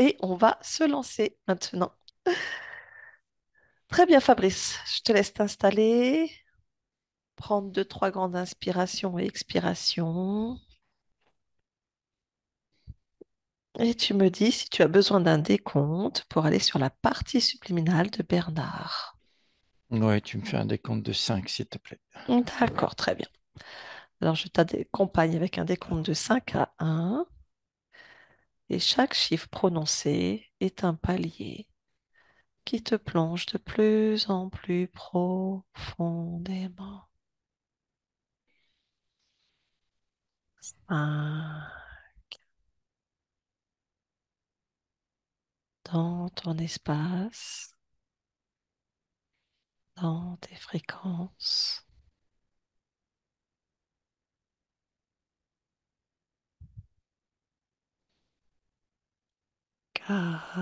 et on va se lancer maintenant. Très bien, Fabrice. Je te laisse t'installer, prendre deux, trois grandes inspirations et expirations. Et tu me dis si tu as besoin d'un décompte pour aller sur la partie subliminale de Bernard. Ouais, tu me fais un décompte de 5, s'il te plaît. D'accord, très bien. Alors, je t'accompagne avec un décompte de 5 à 1 et chaque chiffre prononcé est un palier qui te plonge de plus en plus profondément. Un, dans ton espace, dans tes fréquences. 4,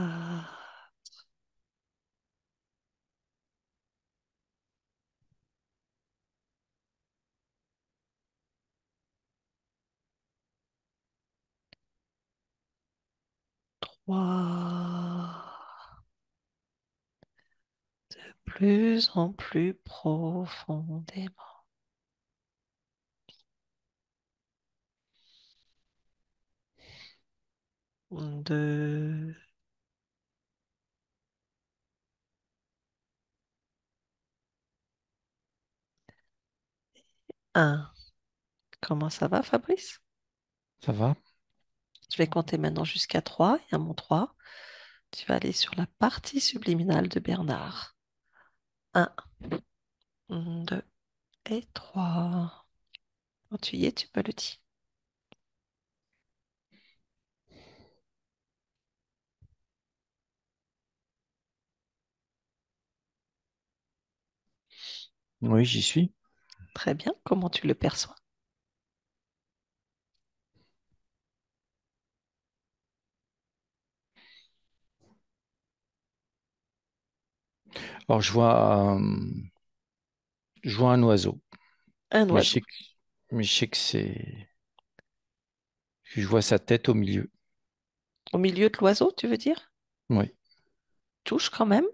3, de plus en plus profondément. 2, 1. Comment ça va, Fabrice? Ça va? Je vais compter maintenant jusqu'à 3 et à mon 3, tu vas aller sur la partie subliminale de Bernard. 1, 2 et 3. Quand tu y es, tu me le dis. Oui, j'y suis. Très bien. Comment tu le perçois? Alors, je vois un oiseau, Un mais je oiseau. sais que, mais je sais que je vois sa tête au milieu. Au milieu de l'oiseau, tu veux dire? Oui, Touche quand même.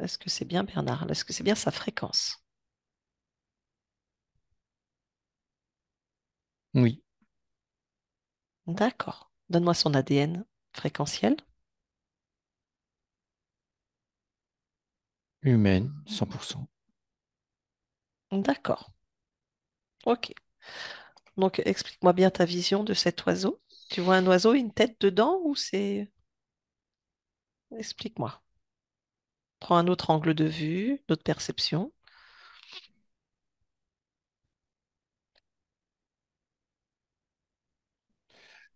Est-ce que c'est bien Bernard? Est-ce que c'est bien sa fréquence? oui, D'accord. Donne-moi son ADN fréquentiel. humaine, 100%. D'accord. Ok. Donc, explique-moi bien ta vision de cet oiseau. Tu vois un oiseau, une tête dedans ou c'est... Explique-moi. Prends un autre angle de vue, une autre perception.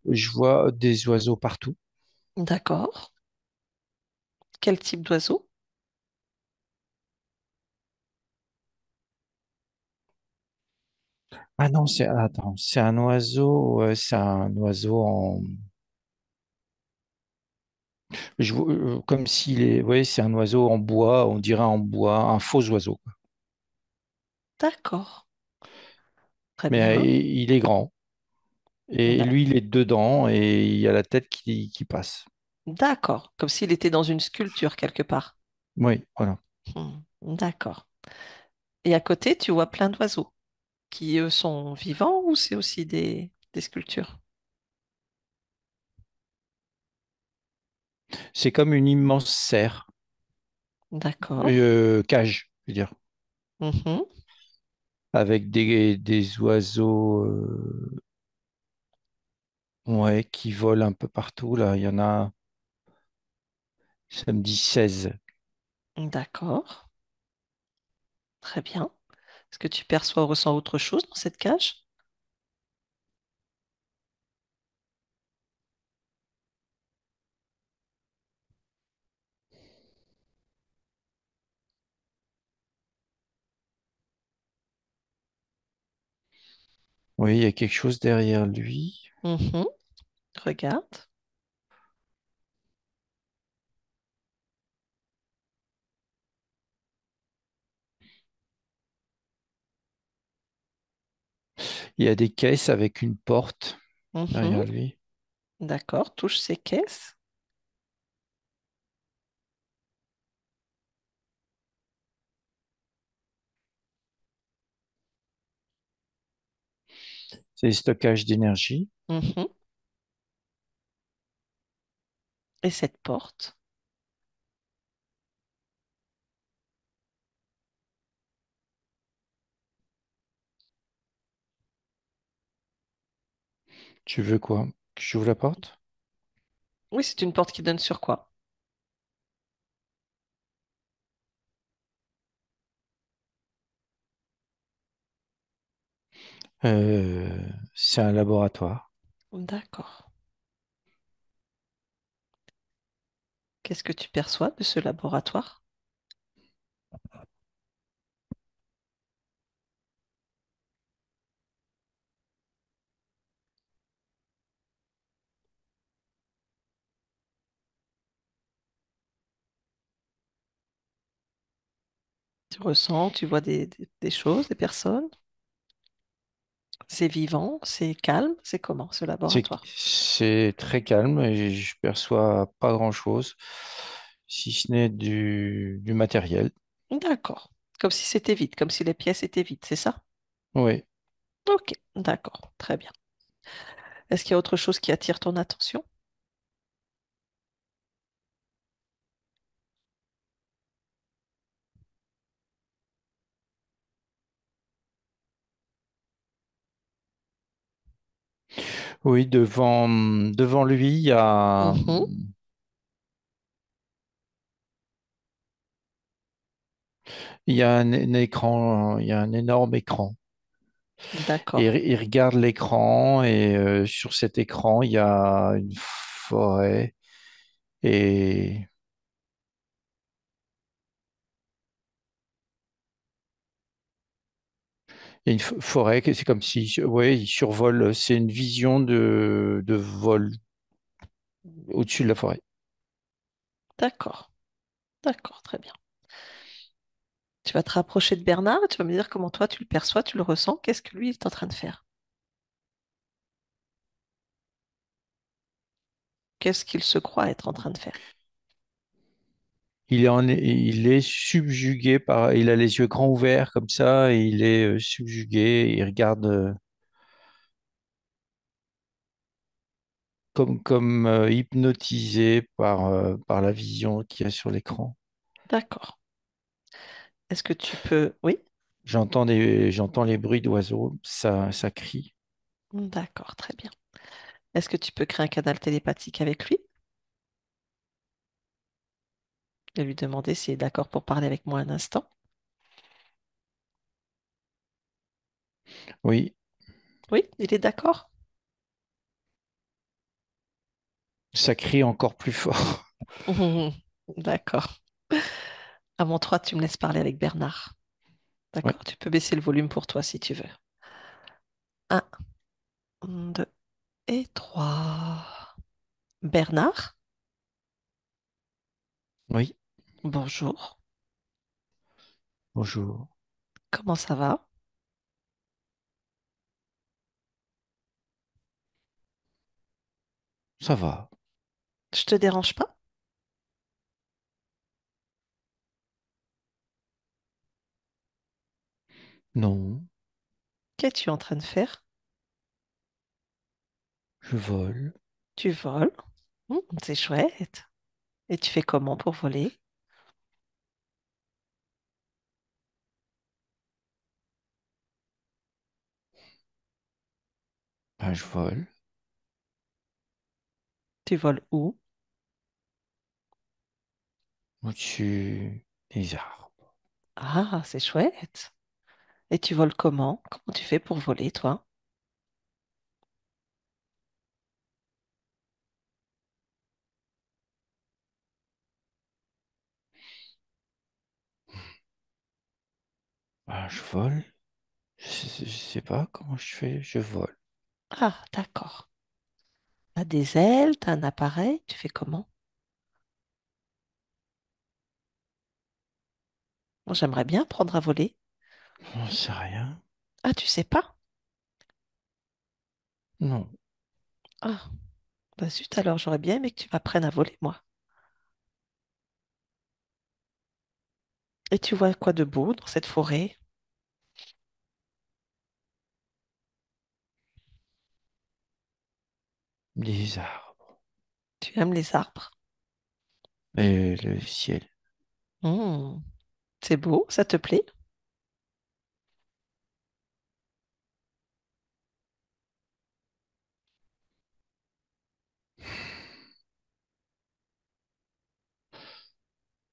Je vois des oiseaux partout. D'accord. Quel type d'oiseau? Ah non, attends, c'est un oiseau, c'est un oiseau comme s'il est, oui, c'est un oiseau en bois, on dirait en bois, un faux oiseau, quoi. D'accord. Très Mais bien. il est grand. Et D'ac- lui, il est dedans et il y a la tête qui passe. D'accord. Comme s'il était dans une sculpture quelque part. Oui, voilà. D'accord. Et à côté, tu vois plein d'oiseaux qui, eux, sont vivants ou c'est aussi des sculptures? C'est comme une immense serre, D'accord. cage, je veux dire, Mhm. avec des oiseaux ouais, qui volent un peu partout. Là, il y en a, ça me dit 16. D'accord. Très bien. Est-ce que tu perçois ou ressens autre chose dans cette cage? Oui, il y a quelque chose derrière lui. Mhm. Regarde. Il y a des caisses avec une porte Mhm. derrière lui. D'accord. Touche ces caisses. c'est le stockage d'énergie. Mhm. Et cette porte, Tu veux quoi? Que j'ouvre la porte? oui, c'est une porte qui donne sur quoi? Euh, c'est un laboratoire. D'accord. Qu'est-ce que tu perçois de ce laboratoire? Tu ressens, tu vois des choses, des personnes? C'est vivant, c'est calme, c'est comment ce laboratoire? C'est très calme et je perçois pas grand-chose, si ce n'est du matériel. D'accord. Comme si c'était vide, comme si les pièces étaient vides, c'est ça? Oui, Ok, d'accord, très bien. Est-ce qu'il y a autre chose qui attire ton attention? oui, devant lui, Mhm. il y a un écran, il y a un énorme écran. Et D'accord, il regarde l'écran et sur cet écran, il y a une forêt et il y a une forêt, c'est comme si, ouais, il survole, c'est une vision de vol au-dessus de la forêt. d'accord, d'accord, très bien. Tu vas te rapprocher de Bernard et tu vas me dire comment toi tu le perçois, tu le ressens, qu'est-ce que lui il est en train de faire? Qu'est-ce qu'il se croit être en train de faire? Il est subjugué il a les yeux grands ouverts comme ça, et il est subjugué, il regarde comme hypnotisé par la vision qu'il y a sur l'écran. D'accord. Est-ce que tu peux... Oui? J'entends les bruits d'oiseaux, ça crie. D'accord, très bien. Est-ce que tu peux créer un canal télépathique avec lui et lui demander s'il est d'accord pour parler avec moi un instant? Oui, Oui, il est d'accord? ça crie encore plus fort. Mhm. D'accord. À mon 3, tu me laisses parler avec Bernard. Oui, D'accord? Tu peux baisser le volume pour toi si tu veux. Un, 2 et 3. Bernard, oui, bonjour. bonjour. Comment ça va? Ça va? Je te dérange pas? Non, Qu'es-tu en train de faire? je vole. Tu voles? C'est chouette. Et tu fais comment pour voler? Ben, je vole Tu voles où? au-dessus des arbres. Ah, c'est chouette. Et tu voles comment? Comment tu fais pour voler, toi? Ben, je vole. Je sais pas comment je fais, je vole. Ah, d'accord. T'as des ailes, t'as un appareil, tu fais comment? Moi, j'aimerais bien apprendre à voler. J'en sais rien. Ah, tu sais pas? Non, Ah, bah zut, alors j'aurais bien aimé que tu m'apprennes à voler, moi. Et tu vois quoi de beau dans cette forêt? les arbres Tu aimes les arbres. et le ciel. Hmm, c'est beau, ça te plaît?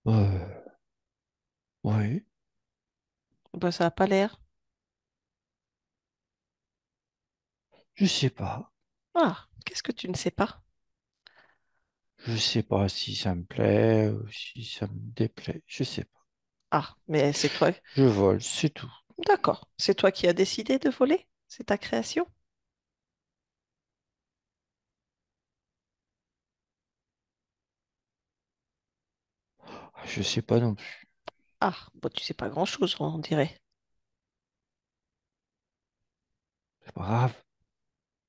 Euh, ouais, Bah, ça n'a pas l'air. je sais pas. Ah, qu'est-ce que tu ne sais pas? Je sais pas si ça me plaît ou si ça me déplaît. Je sais pas. Ah, mais c'est toi. Je vole, c'est tout. D'accord. C'est toi qui as décidé de voler? C'est ta création? Je sais pas non plus. Ah, bon, tu sais pas grand-chose, on dirait. C'est pas grave.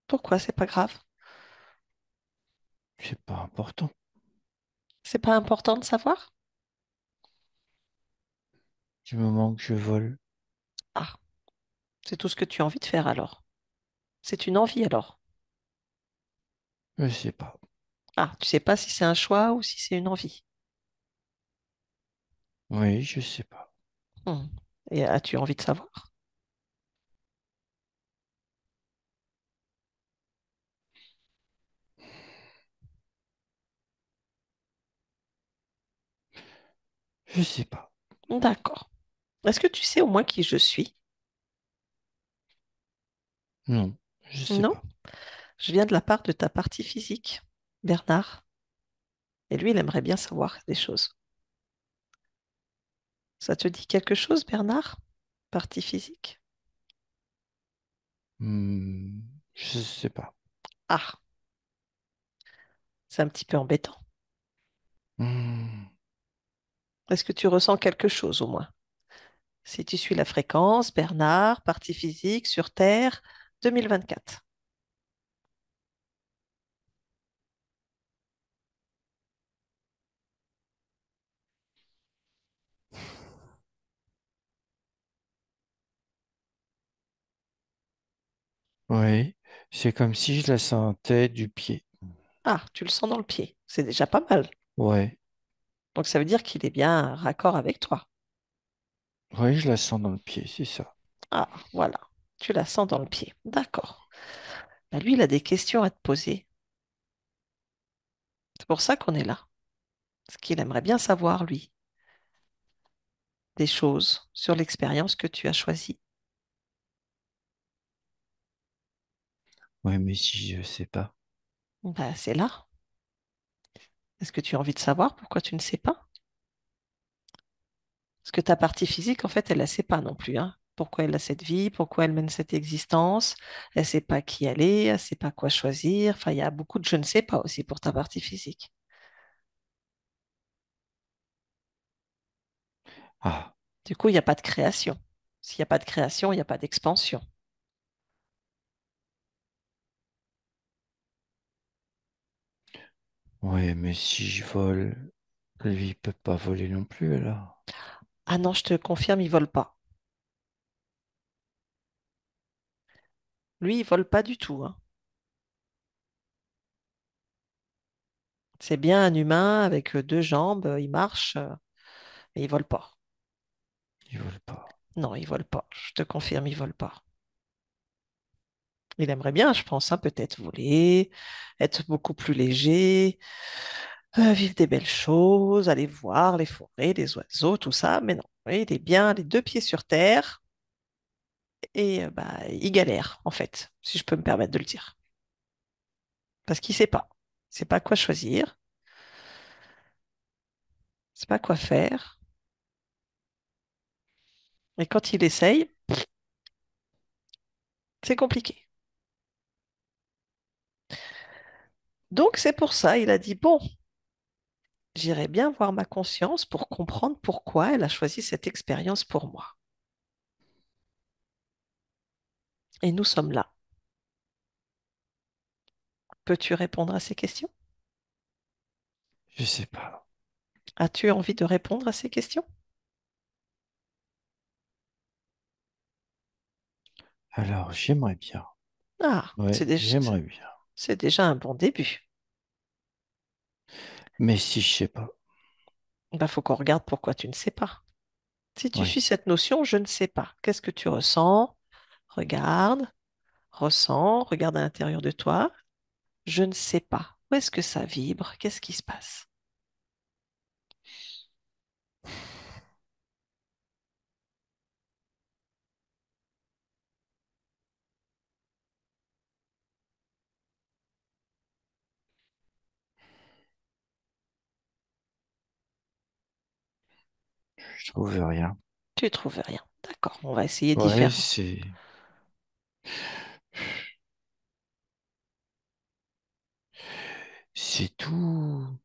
Pourquoi c'est pas grave? C'est pas important. C'est pas important de savoir? Du moment que je vole, Ah, c'est tout ce que tu as envie de faire alors. C'est une envie alors. je sais pas. Ah, tu sais pas si c'est un choix ou si c'est une envie. Oui, je sais pas. Hmm. Et as-tu envie de savoir? Je sais pas. D'accord. Est-ce que tu sais au moins qui je suis? Non, je sais Non? pas. Je viens de la part de ta partie physique, Bernard. Et lui, il aimerait bien savoir des choses. Ça te dit quelque chose, Bernard? Partie physique? Hmm, je sais pas. Ah, c'est un petit peu embêtant. Hmm, Est-ce que tu ressens quelque chose au moins? Si tu suis la fréquence, Bernard, partie physique, sur Terre, 2024. ouais, c'est comme si je la sentais du pied. Ah, tu le sens dans le pied. C'est déjà pas mal. Ouais, Donc ça veut dire qu'il est bien raccord avec toi. ouais, je la sens dans le pied, c'est ça. Ah, voilà. Tu la sens dans le pied. D'accord. Bah, lui, il a des questions à te poser. C'est pour ça qu'on est là. Parce qu'il aimerait bien savoir, lui, des choses sur l'expérience que tu as choisie. Ouais, mais si je sais pas, Bah, c'est là. Est-ce que tu as envie de savoir pourquoi tu ne sais pas? Parce que ta partie physique, en fait, elle ne sait pas non plus, hein. Pourquoi elle a cette vie, pourquoi elle mène cette existence. Elle ne sait pas qui elle est, elle ne sait pas quoi choisir. Enfin, il y a beaucoup de je ne sais pas aussi pour ta partie physique. ah, Du coup, il n'y a pas de création. S'il n'y a pas de création, il n'y a pas d'expansion. ouais, mais si je vole, lui, il peut pas voler non plus, alors. Ah non, je te confirme, il vole pas. Lui, il vole pas du tout, hein. C'est bien un humain avec deux jambes, il marche, mais il vole pas. Il vole pas. Non, il vole pas. Je te confirme, il vole pas. Il aimerait bien, je pense, hein, peut-être voler, être beaucoup plus léger, vivre des belles choses, aller voir les forêts, les oiseaux, tout ça. Mais non, oui, il est bien les deux pieds sur terre et bah, il galère, en fait, si je peux me permettre de le dire. Parce qu'il sait pas. Il sait pas quoi choisir, il sait pas quoi faire. Et quand il essaye, c'est compliqué. Donc c'est pour ça, il a dit, bon, j'irai bien voir ma conscience pour comprendre pourquoi elle a choisi cette expérience pour moi. Et nous sommes là. Peux-tu répondre à ces questions? Je sais pas. As-tu envie de répondre à ces questions? Alors, j'aimerais bien. Ah, Ouais, c'est déjà, j'aimerais bien. C'est déjà un bon début. Mais si je sais pas. Il faut qu'on regarde pourquoi tu ne sais pas. Si tu suis Oui. cette notion, je ne sais pas. Qu'est-ce que tu ressens? Regarde, ressens, regarde à l'intérieur de toi. Je ne sais pas. Où est-ce que ça vibre? Qu'est-ce qui se passe? Je trouve rien. Tu trouves rien. D'accord, on va essayer Ouais, différent. c'est tout.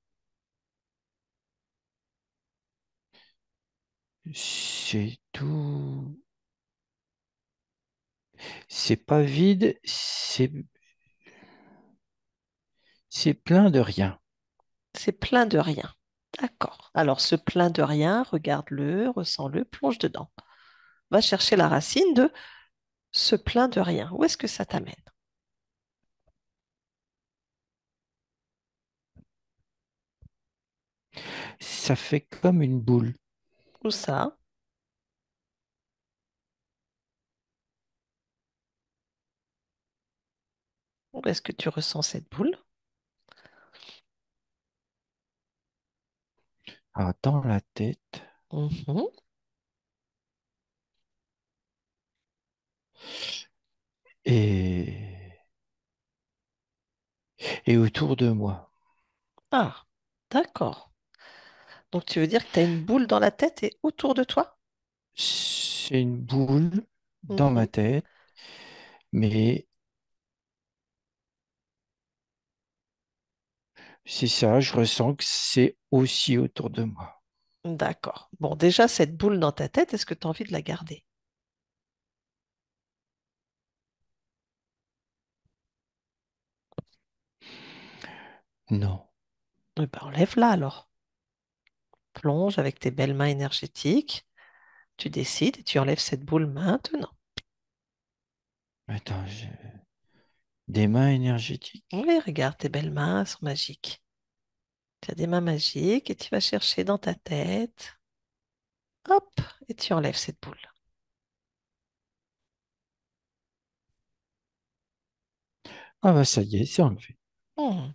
C'est tout. C'est pas vide, c'est plein de rien. C'est plein de rien. D'accord. Alors, ce plein de rien, regarde-le, ressens-le, plonge dedans. Va chercher la racine de ce plein de rien. Où est-ce que ça t'amène? Ça fait comme une boule. Où ça? Où est-ce que tu ressens cette boule? Ah, dans la tête Mhm. et, et autour de moi. Ah, d'accord. Donc, tu veux dire que tu as une boule dans la tête et autour de toi? C'est une boule dans ma Mhm. tête, mais c'est ça, je ressens que c'est aussi autour de moi. D'accord. Bon, déjà, cette boule dans ta tête, est-ce que tu as envie de la garder? Non. Eh ben, enlève-la alors. Plonge avec tes belles mains énergétiques. Tu décides et tu enlèves cette boule maintenant. Attends, des mains énergétiques. Oui, regarde, tes belles mains elles sont magiques. Tu as des mains magiques et tu vas chercher dans ta tête. Hop, et tu enlèves cette boule. Ah bah ça y est, c'est enlevé. Hmm.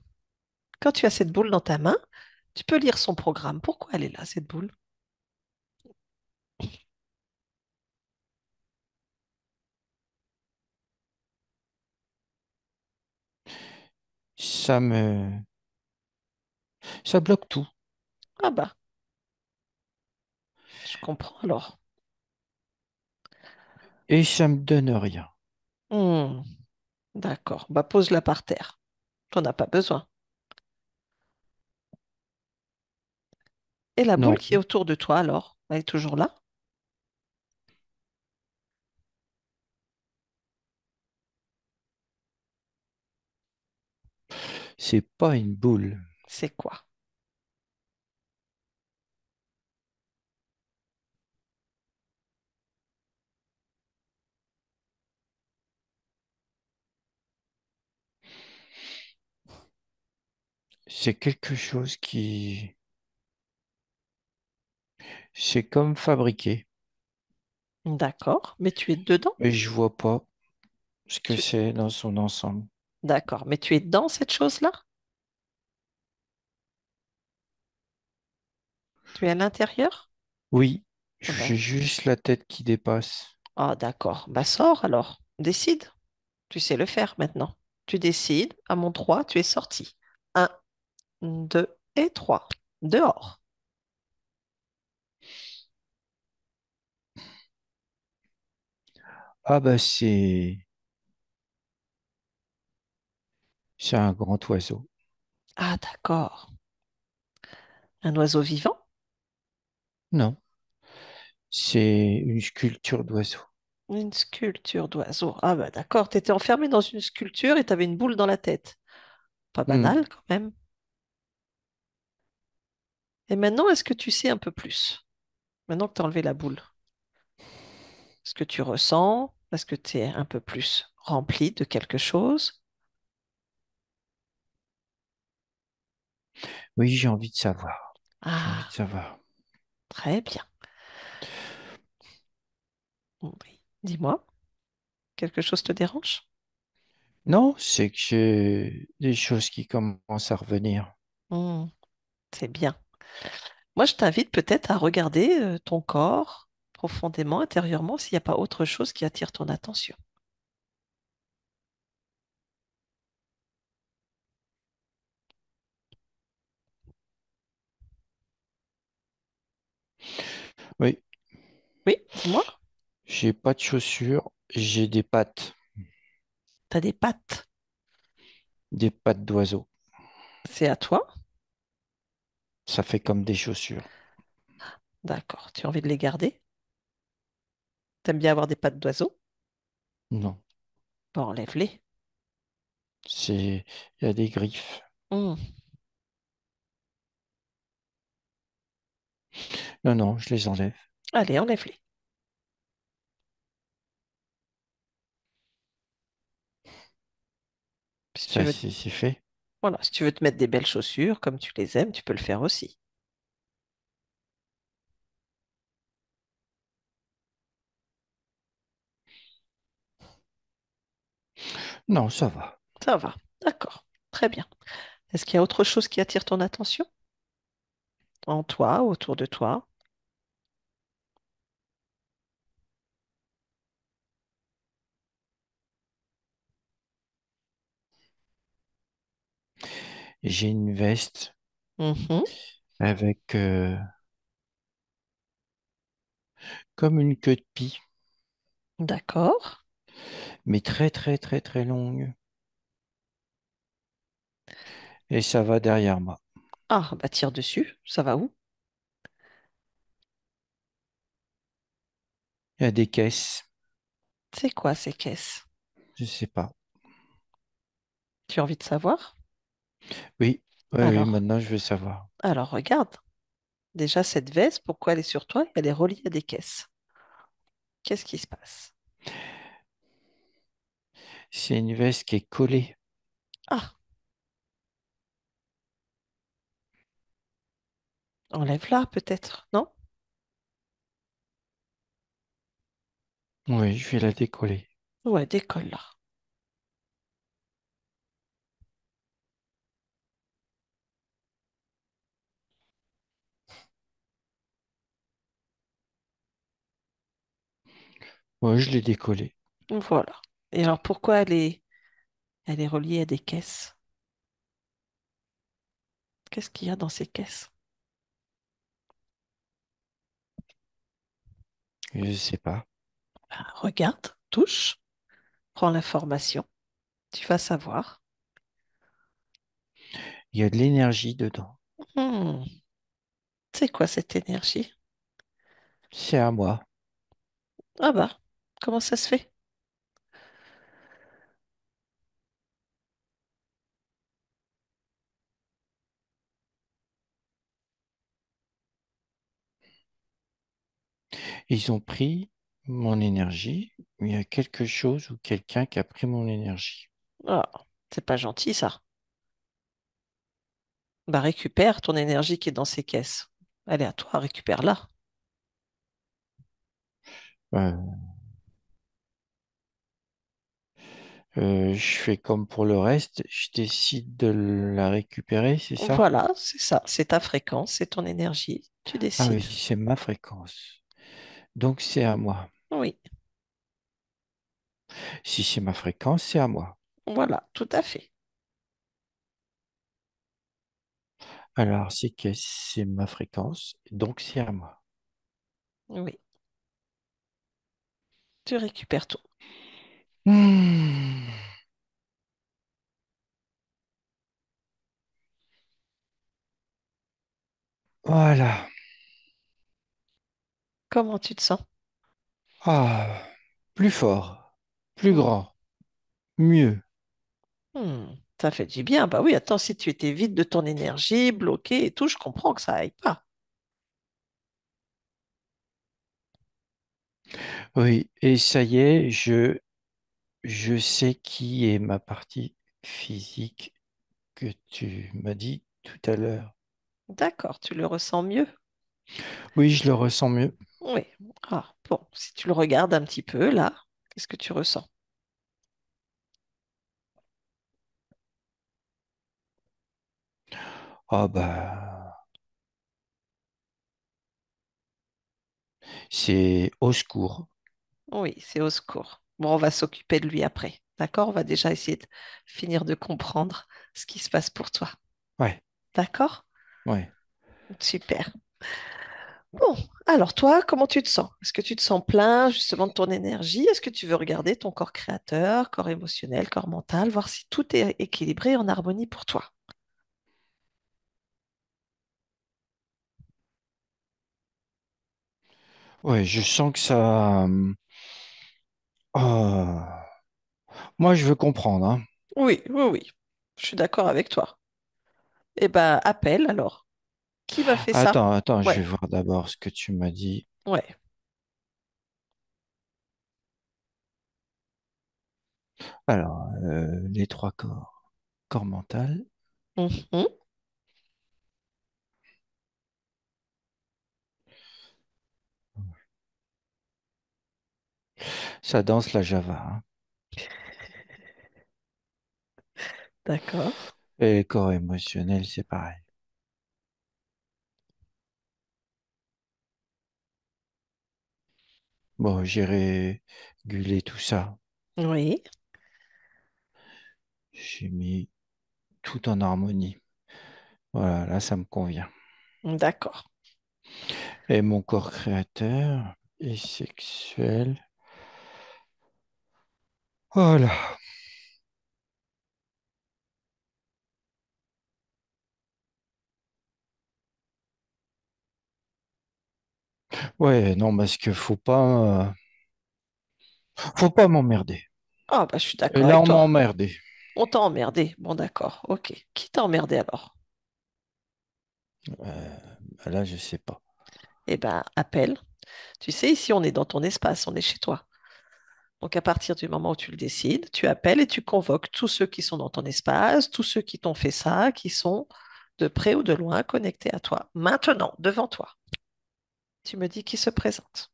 Quand tu as cette boule dans ta main, tu peux lire son programme. Pourquoi elle est là, cette boule? Ça me, ça bloque tout Ah bah, je comprends alors. et ça me donne rien. Hmm. D'accord. Bah, pose-la par terre. Tu n'en as pas besoin. Et la boule Non, qui est autour de toi, alors, elle est toujours là? c'est pas une boule. C'est quoi? C'est quelque chose qui, c'est comme fabriqué, D'accord. Mais tu es dedans? mais je vois pas ce que Tu... c'est dans son ensemble. D'accord. Mais tu es dans cette chose-là? Tu es à l'intérieur? Oui, Ah bah, j'ai juste la tête qui dépasse. ah, d'accord. Bah, sors alors. Décide. Tu sais le faire maintenant. Tu décides. À mon 3, tu es sorti. Un, 2 et 3. Dehors. Ah bah c'est un grand oiseau. Ah, d'accord. Un oiseau vivant? Non, c'est une sculpture d'oiseau. Une sculpture d'oiseau. Ah, bah, d'accord. Tu étais enfermé dans une sculpture et tu avais une boule dans la tête. Pas Hmm. banal quand même. Et maintenant, est-ce que tu sais un peu plus? Maintenant que tu as enlevé la boule, est-ce que tu ressens? Est-ce que tu es un peu plus rempli de quelque chose? Oui, j'ai envie de savoir. J'ai envie de Ah, savoir. très bien. Oui. Dis-moi, quelque chose te dérange? Non, c'est que j'ai des choses qui commencent à revenir. Hmm, c'est bien. Moi, je t'invite peut-être à regarder ton corps profondément, intérieurement, s'il n'y a pas autre chose qui attire ton attention. Oui, Oui, dis-moi. j'ai pas de chaussures, j'ai Tu as des pattes. des pattes d'oiseau. C'est à toi. Ça fait comme des chaussures. D'accord. Tu as envie de les garder? T'aimes bien avoir des pattes d'oiseau? Non, Bon, enlève-les. c'est, il y a des griffes. Hmm, Non, non, je les enlève. allez, enlève-les. Si tu Ça, veux, c'est fait. voilà, si tu veux te mettre des belles chaussures comme tu les aimes, tu peux le faire aussi. Non, ça va. Ça va. D'accord. Très bien. Est-ce qu'il y a autre chose qui attire ton attention? En toi, autour de toi? J'ai une veste Mhm. avec comme une queue de pie, D'accord. mais très, très, très, très longue. Et ça va derrière moi. Ah, bah tire dessus. Ça va où? Il y a des caisses. C'est quoi ces caisses? Je sais pas. Tu as envie de savoir? Oui, oui, oui, Alors, maintenant je veux savoir. alors regarde. Déjà, cette veste, pourquoi elle est sur toi? Elle est reliée à des caisses. Qu'est-ce qui se passe? C'est une veste qui est collée. Ah, enlève-la peut-être, non? Oui, je vais la décoller. Ouais, décolle-la. Oui, je l'ai décollée. Voilà. Et alors, pourquoi elle est reliée à des caisses? Qu'est-ce qu'il y a dans ces caisses? Je sais pas. Ben, regarde, touche, prends l'information. Tu vas savoir. Il y a de l'énergie dedans. Hmm, c'est quoi cette énergie? C'est à moi. Ah bah, comment ça se fait? Ils ont pris mon énergie. Il y a quelque chose ou quelqu'un qui a pris mon énergie. Ah, c'est pas gentil ça. Bah, récupère ton énergie qui est dans ces caisses. Elle est à toi, récupère-la. Euh, je fais comme pour le reste. Je décide de la récupérer, c'est ça? Voilà, c'est ça. C'est ta fréquence, c'est ton énergie. Tu Ah oui, décides. c'est ma fréquence. Donc c'est à moi. Oui, Si c'est ma fréquence, c'est à moi. voilà, tout à fait. Alors, c'est ma fréquence, donc c'est à moi. Oui, tu récupères tout. Hmm, voilà. Comment tu te sens? Ah, plus fort, plus Hmm. grand, mieux. Ça fait du bien. Bah oui, attends, si tu étais vide de ton énergie, bloqué et tout, je comprends que ça aille pas. Oui, et ça y est, je sais qui est ma partie physique que tu m'as dit tout à l'heure. D'accord, tu le ressens mieux? Oui, je le ressens mieux. Oui. Ah, bon, si tu le regardes un petit peu là, qu'est-ce que tu ressens? Ah bah, c'est au secours. Oui, c'est au secours. Bon, on va s'occuper de lui après. D'accord? On va déjà essayer de finir de comprendre ce qui se passe pour toi. Ouais, D'accord? ouais. Super. Bon, alors toi, comment tu te sens? Est-ce que tu te sens plein justement de ton énergie? Est-ce que tu veux regarder ton corps créateur, corps émotionnel, corps mental, voir si tout est équilibré et en harmonie pour toi? Ouais, je sens que ça. Ah, moi, je veux comprendre, hein. Oui, oui, oui. Je suis d'accord avec toi. Eh ben, appelle alors. Qui m'a fait ça? Attends, je Ouais, vais voir d'abord ce que tu m'as dit. ouais. Alors, les trois corps. Corps mental, Mhm, ça danse la Java, hein. d'accord. Et les corps émotionnels, c'est pareil. Bon, j'ai régulé tout ça. Oui, J'ai mis tout en harmonie. Voilà, là, ça me convient. d'accord. Et mon corps créateur et sexuel. Voilà. Ouais, non, parce que faut pas m'emmerder. Ah, bah, je suis Et d'accord là, avec on m'a toi. emmerdé. On t'a emmerdé. Bon, d'accord. Ok. Qui t'a emmerdé alors? Euh, là, je sais pas. Eh ben, appelle. Tu sais, ici, on est dans ton espace, on est chez toi. Donc, à partir du moment où tu le décides, tu appelles et tu convoques tous ceux qui sont dans ton espace, tous ceux qui t'ont fait ça, qui sont de près ou de loin connectés à toi. Maintenant, devant toi, tu me dis qui se présente.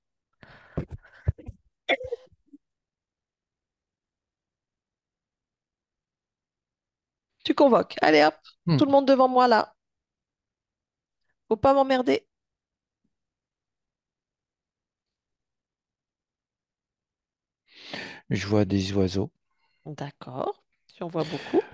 Tu convoques. Allez hop, Hmm. tout le monde devant moi là. Faut pas m'emmerder. Je vois des oiseaux. D'accord. Tu en vois beaucoup.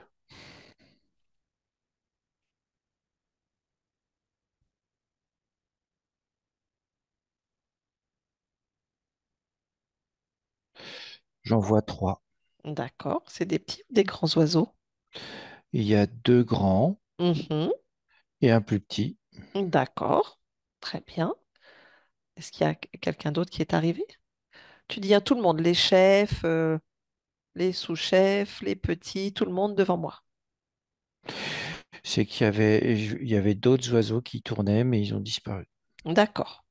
J'en vois trois. D'accord. C'est des petits ou des grands oiseaux? Il y a deux grands Mhm. et un plus petit. D'accord. Très bien. Est-ce qu'il y a quelqu'un d'autre qui est arrivé? Tu dis à tout le monde, les chefs, les sous-chefs, les petits, tout le monde devant moi. C'est il y avait d'autres oiseaux qui tournaient, mais ils ont disparu. D'accord.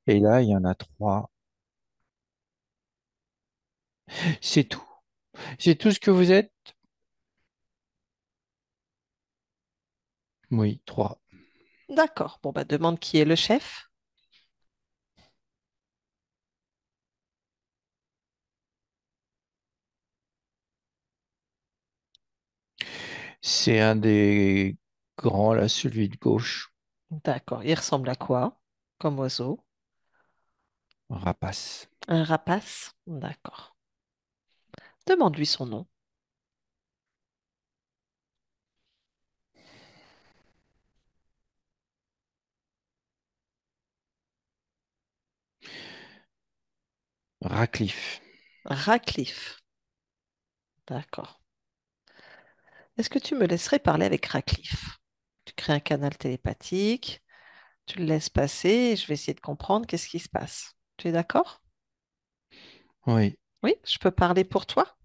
Et là, il y en a trois. C'est tout. C'est tout ce que vous êtes? Oui, trois. D'accord. Bon, bah, demande qui est le chef. C'est un des grands, là, celui de gauche. D'accord. Il ressemble à quoi comme oiseau? Rapace. Un rapace? D'accord. Demande-lui son nom. Racliffe. Radcliffe. D'accord. Est-ce que tu me laisserais parler avec Radcliffe? Tu crées un canal télépathique, tu le laisses passer et je vais essayer de comprendre qu'est-ce qui se passe. Tu es d'accord? Oui, Oui, je peux parler pour toi?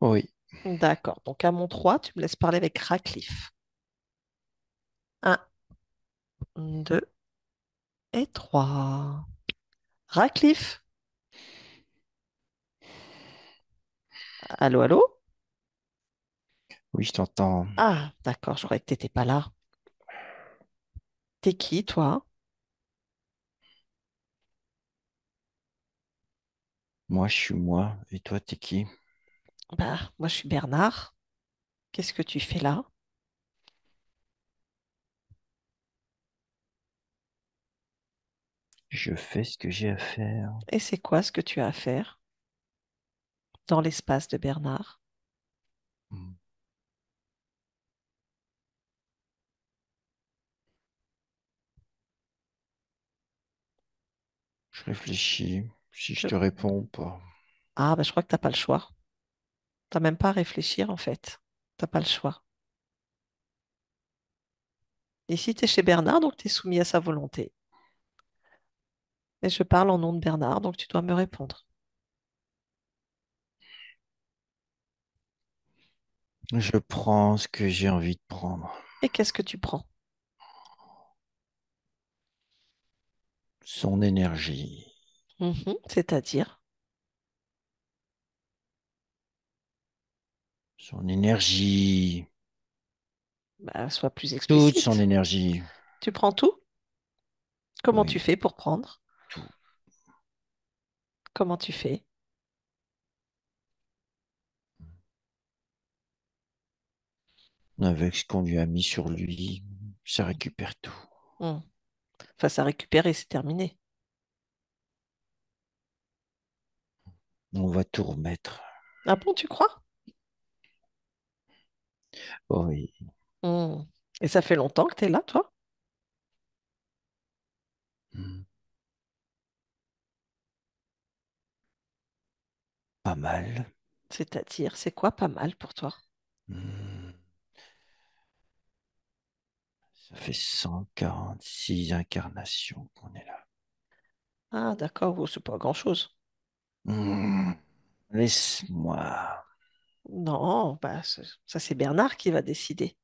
oui. D'accord. Donc à mon 3, tu me laisses parler avec Radcliffe. Un, 2 et 3. Radcliffe. Allô, allô? Oui, je t'entends. Ah, d'accord, j'aurais que t'étais pas là. T'es qui, toi? Moi, je suis moi. Et toi, t'es qui? Bah, moi, je suis Bernard. Qu'est-ce que tu fais là? Je fais ce que j'ai à faire. Et c'est quoi ce que tu as à faire dans l'espace de Bernard? Hmm. Je réfléchis si je Je- te réponds ou pas. Ah, bah, je crois que t'as pas le choix. T'as même pas à réfléchir, en fait. T'as pas le choix. Ici, t'es chez Bernard, donc t'es soumis à sa volonté. Et je parle en nom de Bernard, donc tu dois me répondre. Je prends ce que j'ai envie de prendre. Et qu'est-ce que tu prends? Son énergie. Mhm, c'est-à-dire, Son énergie. bah, sois plus Toute son explicite. énergie. Tu prends tout? Comment tu Oui, fais pour prendre? tout. Comment tu fais? Avec ce qu'on lui a mis sur lui, ça récupère tout. Hmm. Enfin, ça récupère et c'est terminé. On va tout remettre. Ah bon, tu crois? Oh oui. Hmm. Et ça fait longtemps que tu es là, toi? Hmm. Pas mal. C'est-à-dire, c'est quoi pas mal pour toi? Hmm. Ça fait 146 incarnations qu'on est là. Ah, d'accord, oh, c'est pas grand-chose. Hmm. Laisse-moi. Non, bah, ça c'est Bernard qui va décider.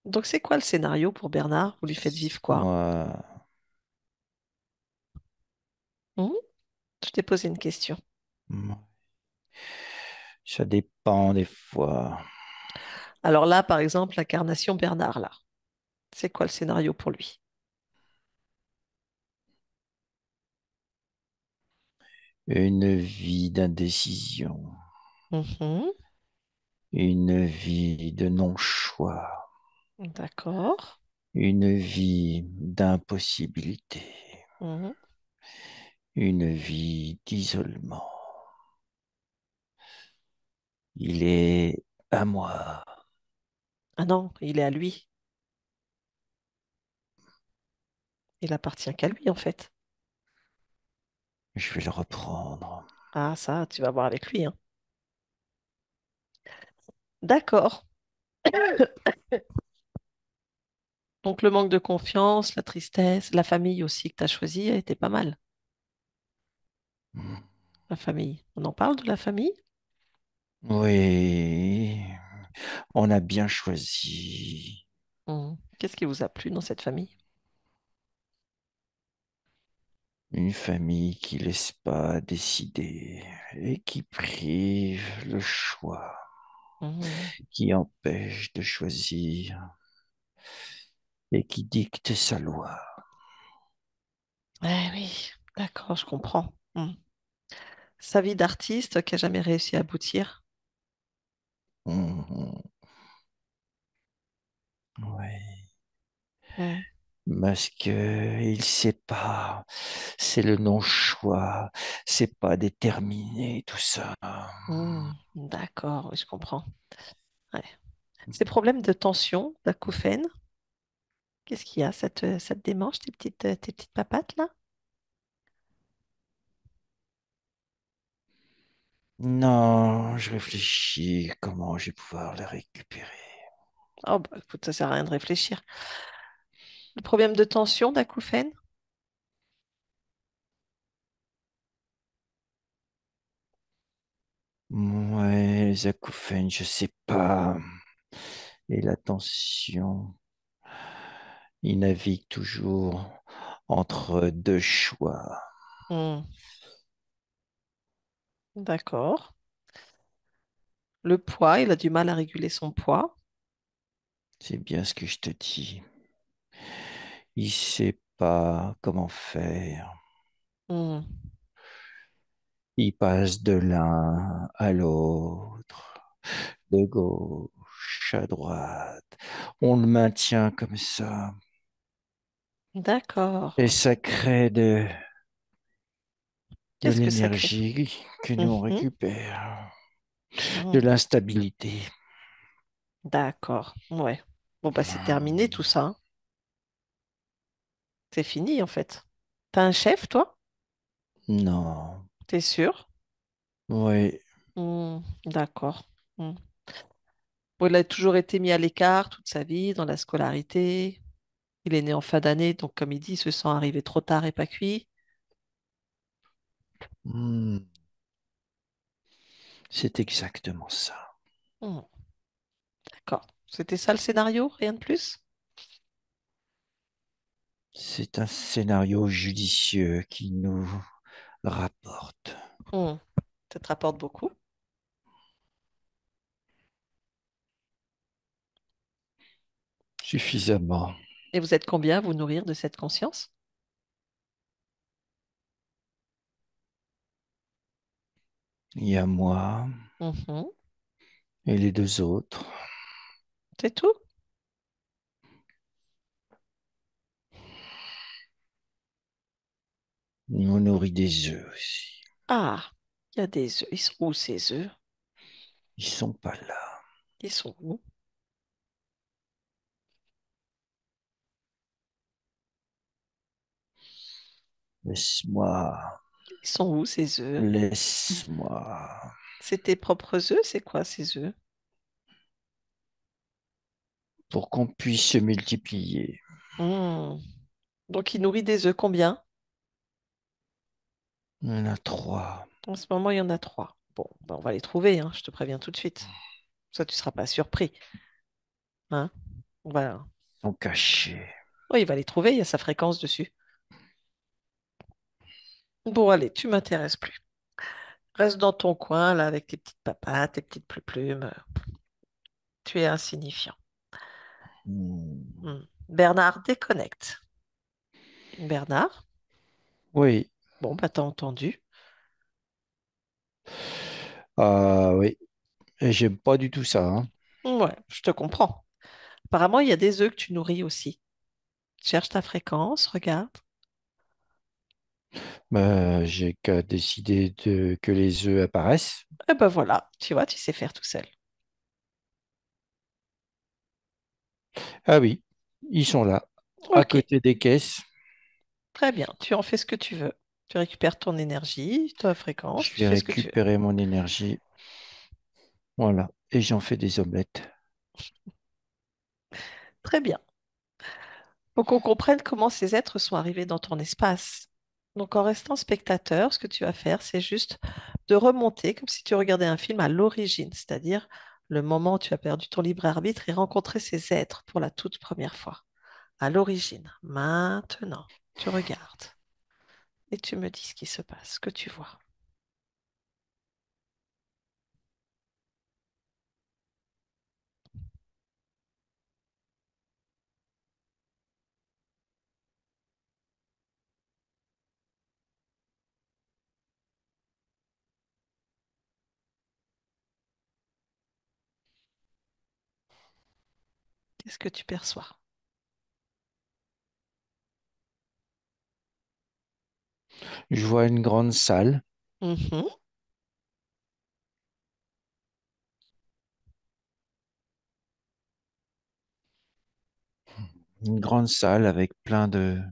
Donc c'est quoi le scénario pour Bernard? Vous lui faites vivre quoi? Moi, Hmm. Je t'ai posé une question. moi, ça dépend des fois. Alors là, par exemple, l'incarnation Bernard, là, c'est quoi le scénario pour lui? Une vie d'indécision, Mhm. une vie de non-choix, D'accord. une vie d'impossibilité, Mhm. une vie d'isolement. Il est à moi. Ah non, il est à lui. Il appartient qu'à lui, en fait. Je vais le reprendre. Ah, ça, tu vas voir avec lui, hein. D'accord. Donc le manque de confiance, la tristesse, la famille aussi que tu as choisie a été pas mal. La famille. On en parle de la famille? Oui, on a bien choisi Hmm. Qu'est-ce qui vous a plu dans cette famille? une famille qui laisse pas décider et qui prive le choix, Hmm. qui empêche de choisir et qui dicte sa loi. Eh oui, d'accord, je comprends. Hmm. Sa vie d'artiste qui a jamais réussi à aboutir. Mhm. Ouais. Hmm. Parce que il sait pas, c'est le non-choix, c'est pas déterminé, tout ça. Hmm. D'accord, oui, je comprends. Ouais. Ces problèmes de tension, d'acouphènes, qu'est-ce qu'il y a? Ça te démange tes petites papates là? Non, je réfléchis comment je vais pouvoir les récupérer. Oh, bah, écoute, ça sert à rien de réfléchir. Le problème de tension, d'acouphènes? Ouais, les acouphènes, je sais pas. Et la tension, il navigue toujours entre deux choix. Hmm. D'accord. Le poids, il a du mal à réguler son poids. C'est bien ce que je te dis. Il sait pas comment faire. Hmm. Il passe de l'un à l'autre, de gauche à droite. On le maintient comme ça. D'accord. Et ça crée de Qu'est-ce que ça crée? l'énergie que nous on Mhm. récupère, de Hmm. l'instabilité. D'accord. Ouais. Bon, bah, c'est terminé tout ça, hein. C'est fini, en fait. T'as un chef, toi? Non, T'es sûr? oui. Hmm. D'accord. Hmm. Bon, il a toujours été mis à l'écart toute sa vie dans la scolarité. Il est né en fin d'année, donc comme il dit, il se sent arrivé trop tard et pas cuit. Hmm, c'est exactement ça. Hmm. D'accord. C'était ça le scénario, rien de plus? C'est un scénario judicieux qui nous rapporte Hmm. Ça te rapporte beaucoup. suffisamment. Et vous êtes combien à vous nourrir de cette conscience? Il y a moi Mhm. et les deux autres. C'est tout? On nourrit des œufs aussi. Ah, il y a des œufs. Ils sont où ces œufs? Ils sont pas là. Ils sont où? Laisse-moi, Ils sont où ces œufs? laisse-moi. C'est tes propres œufs? C'est quoi ces œufs? Pour qu'on puisse se multiplier. Hmm. Donc il nourrit des œufs combien? Il y en a trois. En ce moment, il y en a trois. Bon, ben, on va les trouver, hein, je te préviens tout de suite. Ça, tu ne seras pas surpris. Hein? Voilà. Ils sont cachés. Oui, il va les trouver, il y a sa fréquence dessus. Bon, allez, tu m'intéresses plus. Reste dans ton coin, là, avec tes petites papates, tes petites plumes. Tu es insignifiant. Hmm. Hmm. Bernard, déconnecte. Bernard, Oui. bon, bah, t'as entendu. Ah oui. Et j'aime pas du tout ça, hein. Ouais, je te comprends. Apparemment, il y a des œufs que tu nourris aussi. Cherche ta fréquence, regarde. Bah, j'ai qu'à décider que les œufs apparaissent. Et ben voilà, tu vois, tu sais faire tout seul. Ah oui, ils sont là, à Ok, côté des caisses. très bien. Tu en fais ce que tu veux. Tu récupères ton énergie, ta fréquence, Je tu vais fais ce que tu veux. récupérer mon énergie. Voilà. Et j'en fais des omelettes. Très bien. Faut qu'on comprenne comment ces êtres sont arrivés dans ton espace. Donc, en restant spectateur, ce que tu vas faire, c'est juste de remonter, comme si tu regardais un film à l'origine, c'est-à-dire le moment où tu as perdu ton libre arbitre et rencontré ces êtres pour la toute première fois. À l'origine. Maintenant, tu regardes et tu me dis ce qui se passe, ce que tu vois. Qu'est-ce que tu perçois? Je vois une grande salle, Mhm. une grande salle avec plein de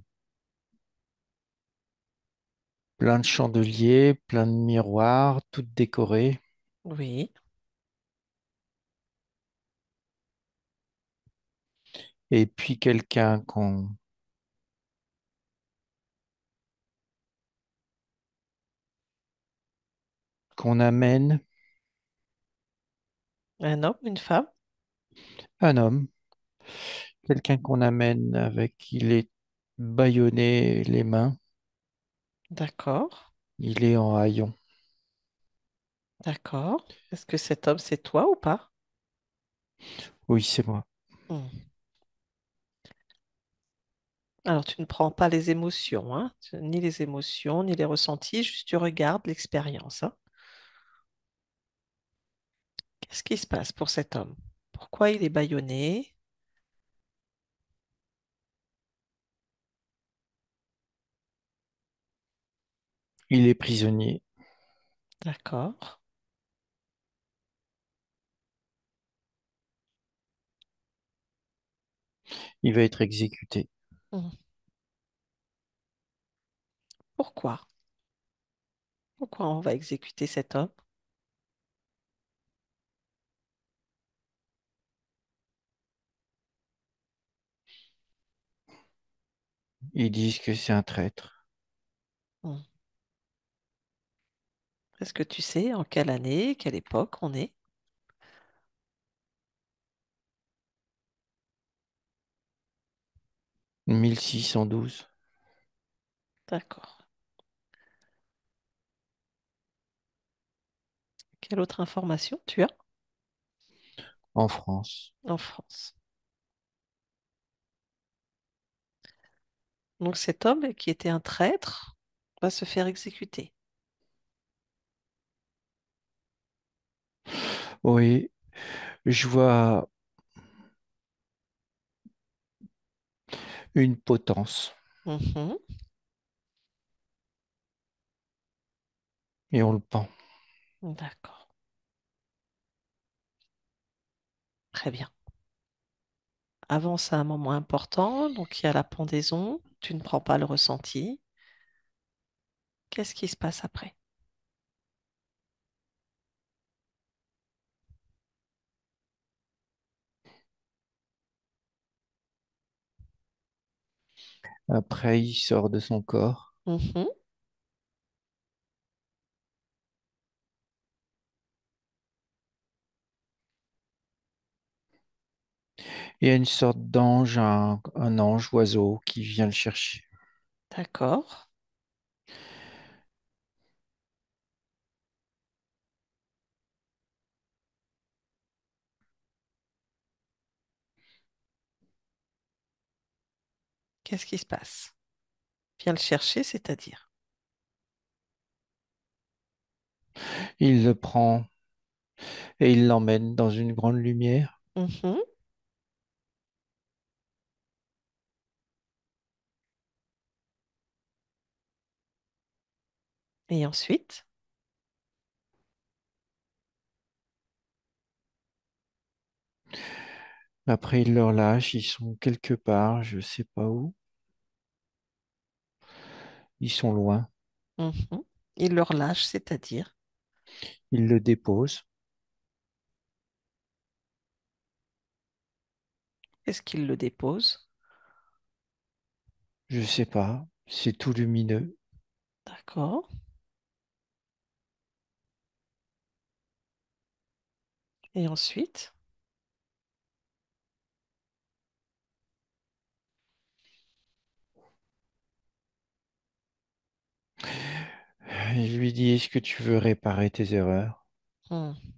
chandeliers, plein de miroirs, toutes décorées. Oui. Et puis quelqu'un qu'on amène, Un homme, une femme. un homme, quelqu'un qu'on amène avec, il est bâillonné les mains, D'accord. il est en haillons. D'accord. Est-ce que cet homme, c'est toi ou pas? Oui, c'est moi. Hmm. Alors, tu ne prends pas les émotions, hein, ni les émotions, ni les ressentis, juste tu regardes l'expérience, hein. Qu'est-ce qui se passe pour cet homme? Pourquoi il est bâillonné? Il est prisonnier. D'accord. Il va être exécuté. Hmm. Pourquoi? Pourquoi on va exécuter cet homme? Ils disent que c'est un traître. Hmm. Est-ce que tu sais en quelle année, quelle époque on est? 1612 D'accord. Quelle autre information tu as en France. en France? Donc cet homme qui était un traître va se faire exécuter. Oui, je vois une potence Mhm. et on le pend. D'accord. Très bien. Avance à un moment important, donc il y a la pendaison, tu ne prends pas le ressenti. Qu'est-ce qui se passe après? Après, il sort de son corps. Mhm. Il y a une sorte d'ange, un ange oiseau qui vient le chercher. D'accord. Qu'est-ce qui se passe? Viens le chercher, c'est-à-dire. Il le prend et il l'emmène dans une grande lumière. Mhm. Et ensuite, Après, il le relâche. Ils sont quelque part, je sais pas où. Ils sont loin. mhm, il le relâche, c'est-à-dire. Il le dépose. Est-ce qu'il le dépose? Je sais pas. C'est tout lumineux. D'accord. Et ensuite, Il lui dit, est-ce que tu veux réparer tes erreurs? hmm.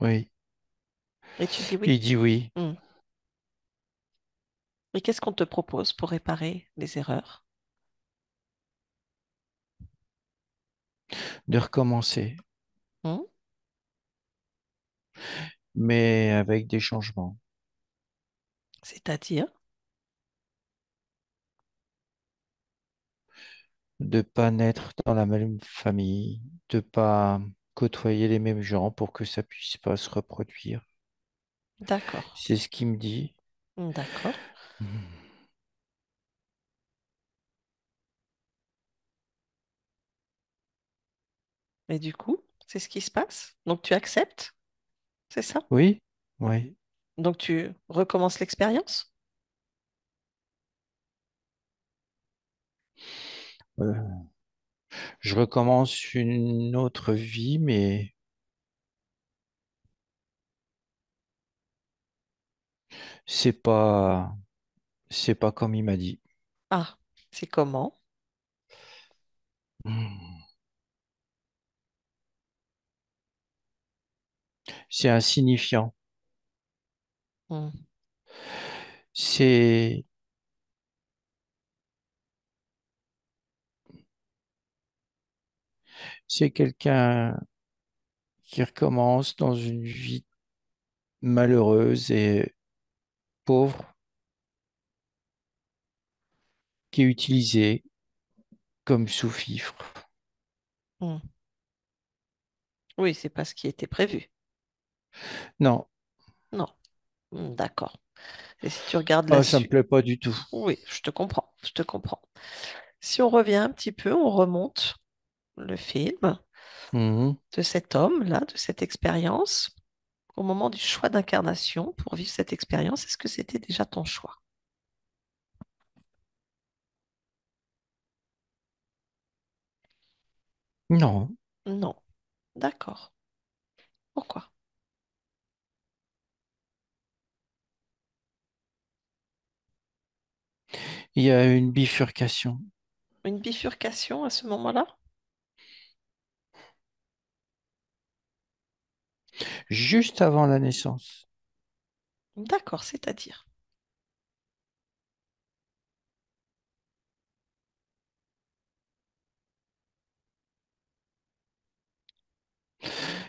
Oui. Et tu dis oui. Il dit oui. Hmm. Et qu'est-ce qu'on te propose pour réparer les erreurs? De recommencer, Hmm. mais avec des changements. C'est-à-dire, De pas naître dans la même famille, de pas côtoyer les mêmes gens pour que ça puisse pas se reproduire. d'accord, C'est ce qu'il me dit. d'accord. Et du coup, c'est ce qui se passe. Donc tu acceptes, c'est ça? Oui, oui. Donc tu recommences l'expérience? Euh, je recommence une autre vie, mais c'est pas, C'est pas comme il m'a dit. Ah, c'est comment? Hmm. C'est insignifiant. Hmm, C'est c'est quelqu'un qui recommence dans une vie malheureuse et pauvre, qui est utilisé comme sous-fifre. hmm. Oui, c'est pas ce qui était prévu. Non, Non. D'accord. Et si tu regardes la ah, ça me suite, plaît pas du tout. oui, je te comprends, je te comprends. Si on revient un petit peu, on remonte le film Mhm. de cet homme-là, de cette expérience, au moment du choix d'incarnation pour vivre cette expérience, est-ce que c'était déjà ton choix? Non, Non. D'accord. Pourquoi? il y a une bifurcation Une bifurcation à ce moment-là? juste avant la naissance. D'accord, c'est-à-dire.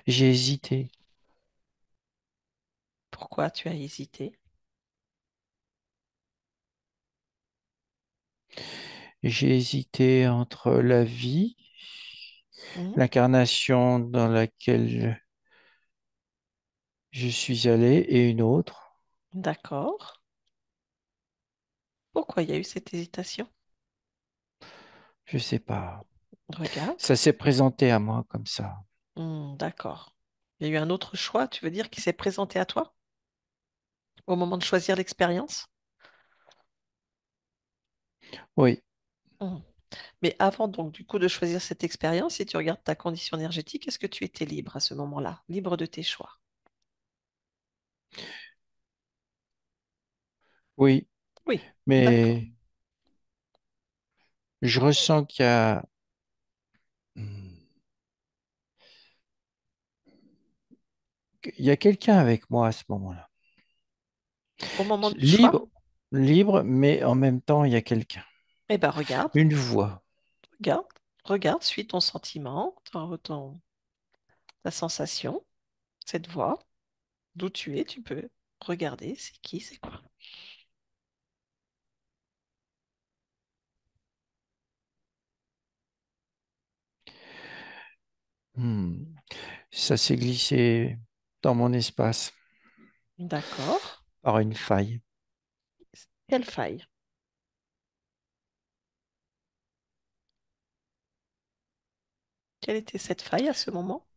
J'ai hésité. Pourquoi tu as hésité? J'ai hésité entre la vie, Hmm. l'incarnation dans laquelle je suis allé et une autre. D'accord. Pourquoi il y a eu cette hésitation? Je sais pas. Regarde. Ça s'est présenté à moi comme ça. D'accord. Il y a eu un autre choix, tu veux dire, qui s'est présenté à toi au moment de choisir l'expérience? Oui, Hmm. Mais avant donc du coup de choisir cette expérience, si tu regardes ta condition énergétique, est-ce que tu étais libre à ce moment-là, libre de tes choix? oui, Oui, d'accord. mais je ressens qu'il y a quelqu'un avec moi à ce moment-là. Au moment du choix, Libre, libre, mais en même temps, il y a quelqu'un. eh ben regarde, Une voix. regarde, regarde, suis ton sentiment, ta sensation, cette voix, d'où tu es, tu peux regarder, c'est qui, c'est quoi. Hmm. Ça s'est glissé dans mon espace D'accord. par une faille. Quelle faille? Quelle était cette faille à ce moment?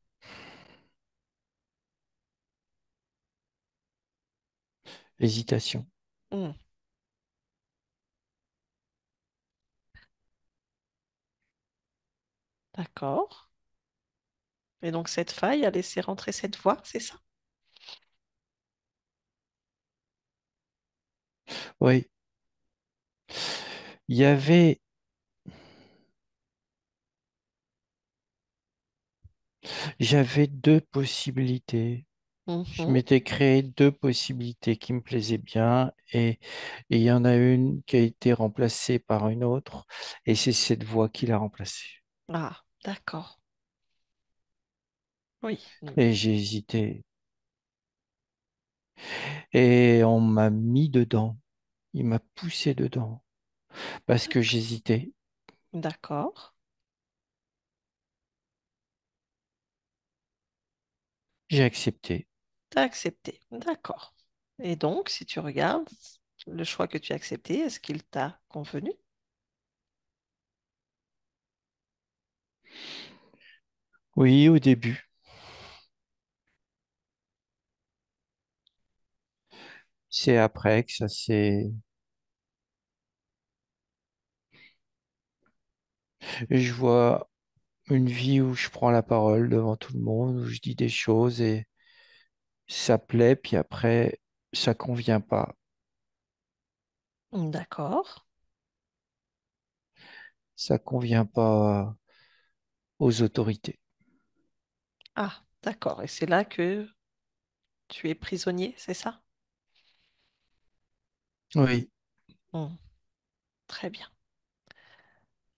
Hésitation. Hmm, d'accord. Et donc cette faille a laissé rentrer cette voix, c'est ça? Oui, il y avait, j'avais deux possibilités. Je Mhm. m'étais créé deux possibilités qui me plaisaient bien et il y en a une qui a été remplacée par une autre et c'est cette voix qui l'a remplacée. Ah, d'accord. Oui. Et j'ai hésité et on m'a mis dedans. Il m'a poussé dedans parce que j'hésitais. D'accord. J'ai accepté. T'as accepté. D'accord. Et donc, si tu regardes le choix que tu as accepté, est-ce qu'il t'a convenu? Oui, au début. C'est après que ça s'est... Je vois une vie où je prends la parole devant tout le monde, où je dis des choses et ça plaît, puis après, ça convient pas. D'accord. Ça convient pas aux autorités. Ah, d'accord. Et c'est là que tu es prisonnier, c'est ça? Oui, Hmm, très bien.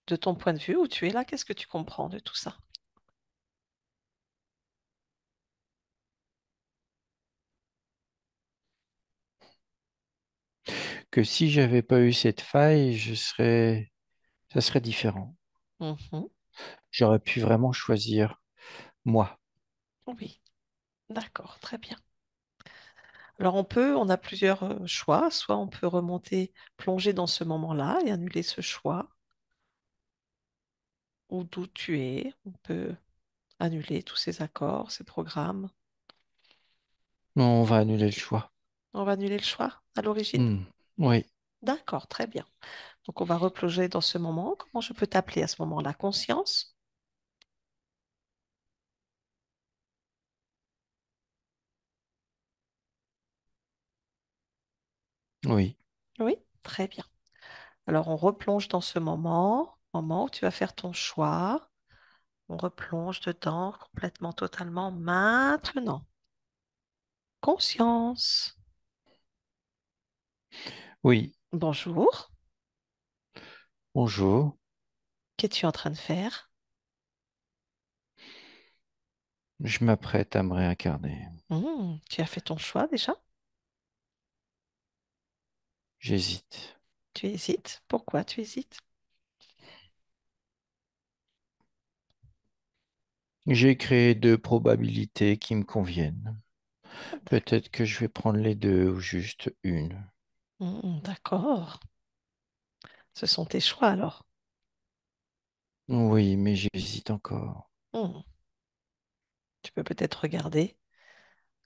De ton point de vue, où tu es là, qu'est-ce que tu comprends de tout ça? que si j'avais pas eu cette faille, ça serait différent. Mhm, J'aurais pu vraiment choisir moi. oui, d'accord, très bien. Alors on a plusieurs choix. Soit on peut remonter, plonger dans ce moment-là et annuler ce choix, ou d'où tu es. On peut annuler tous ces accords, ces programmes. Non, on va annuler le choix. On va annuler le choix à l'origine? Hmm. Oui, D'accord, très bien. Donc on va replonger dans ce moment. Comment je peux t'appeler à ce moment-là? Conscience? oui, Oui, très bien. Alors on replonge dans ce moment où tu vas faire ton choix. On replonge dedans complètement, totalement maintenant. Conscience. oui. Bonjour. Bonjour, Qu'es-tu en train de faire? je m'apprête à me réincarner. Tu as fait ton choix déjà? J'hésite. Tu hésites? Pourquoi tu hésites? J'ai créé deux probabilités qui me conviennent. Ah, Peut-être que je vais prendre les deux ou juste une. d'accord. Ce sont tes choix alors. Oui, mais j'hésite encore. Hmm. Tu peux peut-être regarder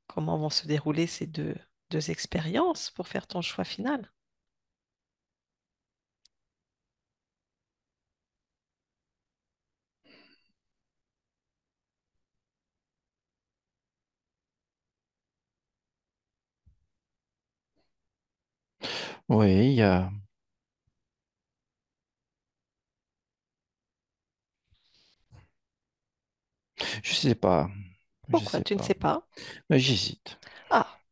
comment vont se dérouler ces deux expériences pour faire ton choix final. Oui, il y a... Je sais pas. Je Pourquoi sais tu ne pas. sais pas? Mais j'hésite. Ah,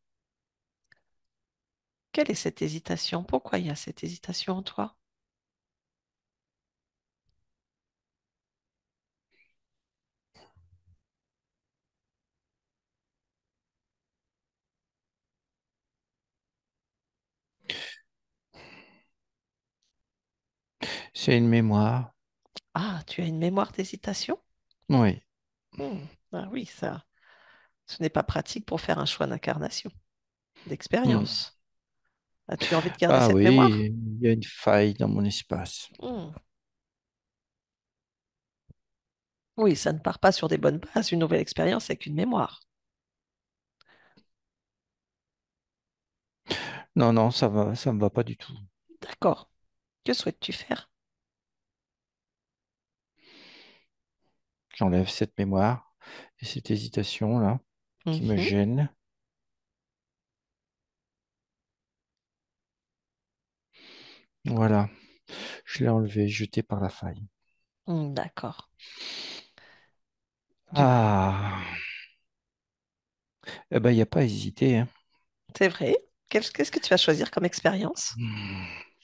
quelle est cette hésitation? Pourquoi il y a cette hésitation en toi? C'est une mémoire. Ah, tu as une mémoire d'hésitation? Oui. Hmm. Ah oui, ça, ce n'est pas pratique pour faire un choix d'incarnation, Hmm. d'expérience. As-tu envie de garder Ah cette mémoire? oui, il y a une faille dans mon espace. Hmm. Oui, ça ne part pas sur des bonnes bases, une nouvelle expérience avec une mémoire. Non, non, ça me va pas du tout. D'accord. Que souhaites-tu faire? J'enlève cette mémoire et cette hésitation-là qui me Mhm. gêne. Voilà, je l'ai enlevé, jeté par la faille. D'accord. Du coup, Ah, eh ben, il n'y a pas à hésiter, hein. c'est vrai. Qu'est-ce que tu vas choisir comme expérience?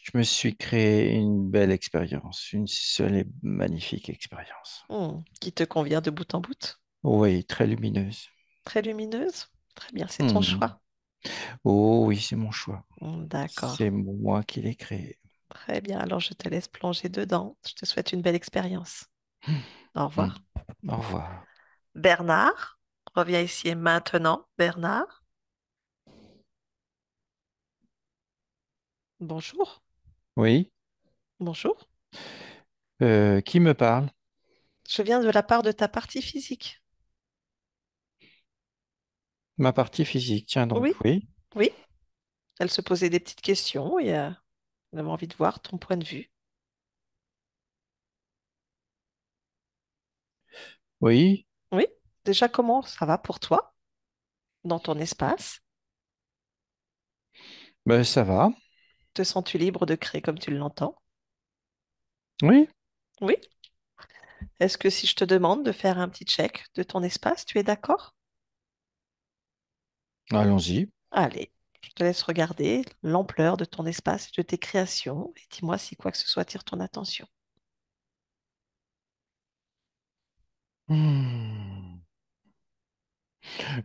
Je me suis créé une belle expérience, une seule et magnifique expérience. Qui te convient de bout en bout? Oui, très lumineuse. Très lumineuse? Très bien, c'est ton Hmm. choix. Oh oui, c'est mon choix. D'accord. C'est moi qui l'ai créé. Très bien, alors je te laisse plonger dedans. Je te souhaite une belle expérience. Au Hmm. revoir. Au revoir. Bernard, reviens ici et maintenant. Bernard, bonjour. Oui, Bonjour. qui me parle? Je viens de la part de ta partie physique. Ma partie physique, tiens donc, Oui, oui. oui. Elle se posait des petites questions et elle avait envie de voir ton point de vue. Oui, Oui. Déjà, comment ça va pour toi dans ton espace? ben ça va. Te sens-tu libre de créer comme tu l'entends? Oui, Oui. Est-ce que si je te demande de faire un petit check de ton espace, tu es d'accord? allons-y. Allez, je te laisse regarder l'ampleur de ton espace et de tes créations et dis-moi si quoi que ce soit attire ton attention. Hmm.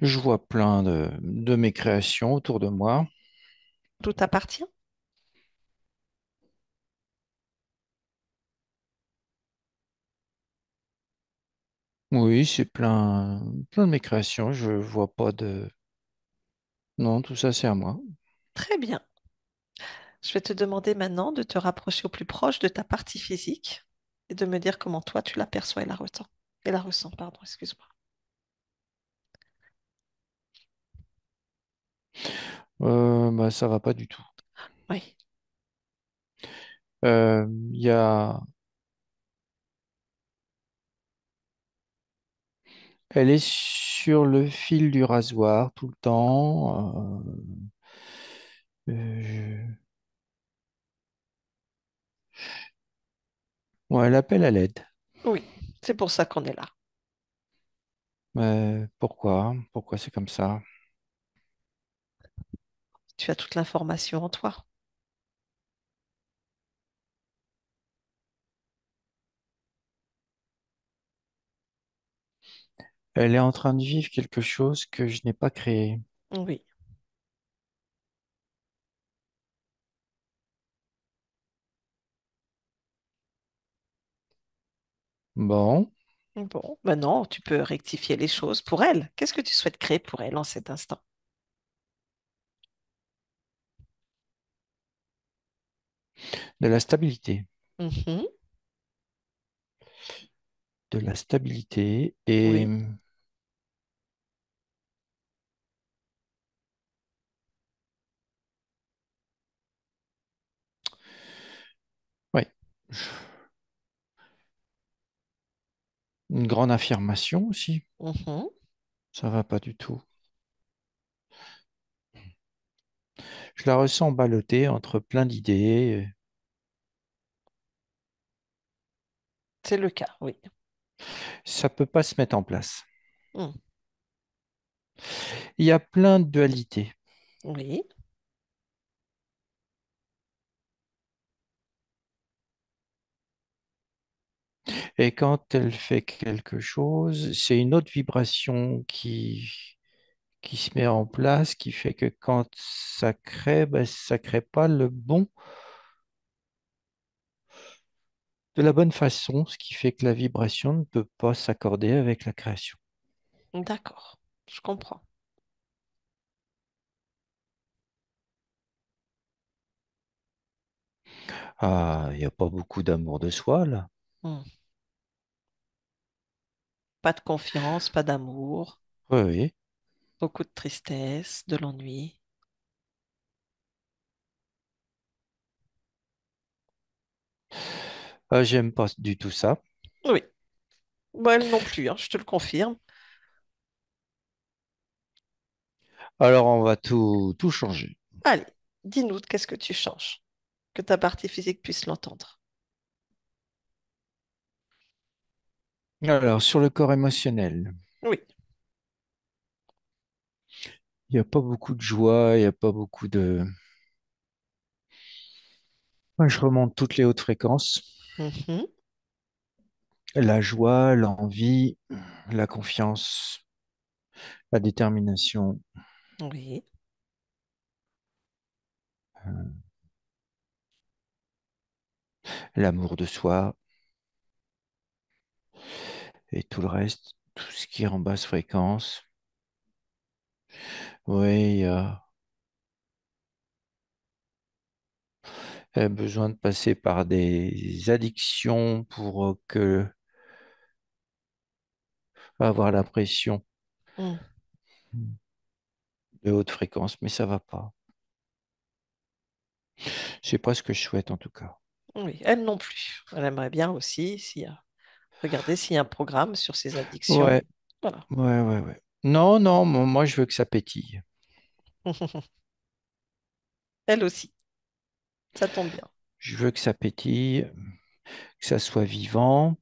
Je vois plein de mes créations autour de moi. Tout t'appartient? Oui, c'est plein de mes créations. Je vois pas de... Non, tout ça, c'est à moi. Très bien. Je vais te demander maintenant de te rapprocher au plus proche de ta partie physique et de me dire comment toi tu l'aperçois et la ressens. Et la ressens, pardon, excuse-moi. Bah, ça va pas du tout. Oui, Il y a... Elle est sur le fil du rasoir tout le temps. Je- Ouais, elle appelle à l'aide. oui, c'est pour ça qu'on est là. Mais pourquoi? Pourquoi c'est comme ça? Tu as toute l'information en toi. Elle est en train de vivre quelque chose que je n'ai pas créé. Oui. Bon, Bon, maintenant, tu peux rectifier les choses pour elle. Qu'est-ce que tu souhaites créer pour elle en cet instant? de la stabilité. Mhm. De la stabilité et Oui. ouais, une grande affirmation aussi. Mhm. Ça va pas du tout. Je la ressens ballottée entre plein d'idées. C'est le cas, oui. Ça peut pas se mettre en place. Mm. Il y a plein de dualités. Oui. Et quand elle fait quelque chose, c'est une autre vibration qui se met en place, qui fait que quand ça crée, ben, ça crée pas le bon de la bonne façon, ce qui fait que la vibration ne peut pas s'accorder avec la création. D'accord. Je comprends. Ah, il n'y a pas beaucoup d'amour de soi là. Mm. Pas de confiance, pas d'amour, Oui, oui. beaucoup de tristesse, de l'ennui. Ah, j'aime pas du tout ça. Oui. Moi, elle non plus, hein, je te le confirme. Alors on va tout changer. Allez, dis-nous, qu'est-ce que tu changes? Que ta partie physique puisse l'entendre. Alors sur le corps émotionnel, Oui. il n'y a pas beaucoup de joie, il n'y a pas beaucoup de... Moi, je remonte toutes les hautes fréquences. Mhm. La joie, l'envie, la confiance, la détermination, Oui. l'amour de soi et tout le reste, tout ce qui est en basse fréquence. Oui, il y a besoin de passer par des addictions pour que avoir l'impression Mm. de haute fréquence, mais ça va pas. C'est pas ce que je souhaite en tout cas. Oui, elle non plus. Elle aimerait bien aussi regarder s'il y a un programme sur ses addictions. Ouais, Voilà. ouais. Non, non, moi je veux que ça pétille. Elle aussi. Ça tombe bien. Je veux que ça pétille, que ça soit vivant.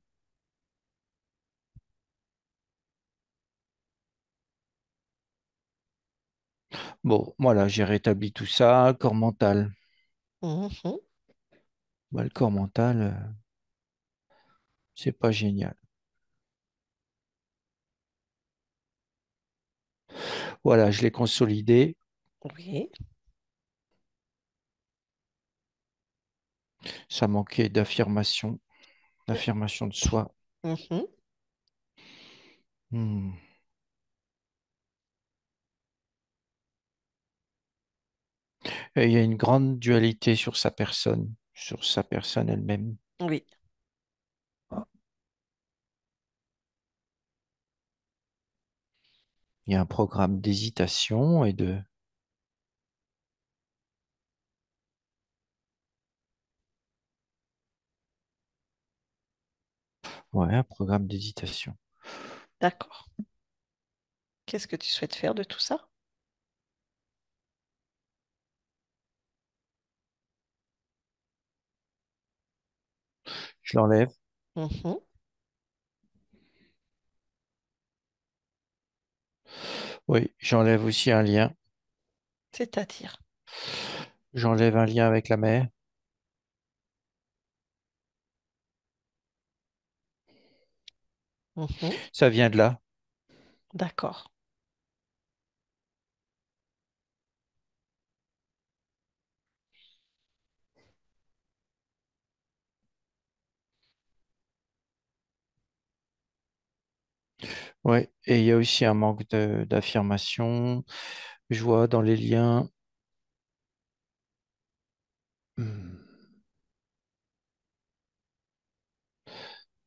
Bon, voilà, j'ai rétabli tout ça. Corps mental. Mhm. Bah, le corps mental, c'est pas génial. Voilà, je l'ai consolidé. Oui. Ça manquait d'affirmation, d'affirmation de soi. Mhm. Hmm. Et il y a une grande dualité sur sa personne elle-même. Oui. Il y a un programme d'hésitation et de, ouais, un programme d'hésitation. D'accord. Qu'est-ce que tu souhaites faire de tout ça? Je l'enlève. Mhm. Oui, j'enlève aussi un lien. C'est-à-dire. J'enlève un lien avec la mer. Mhm. Ça vient de là. D'accord. Oui, et il y a aussi un manque d'affirmation. Je vois dans les liens, hmm,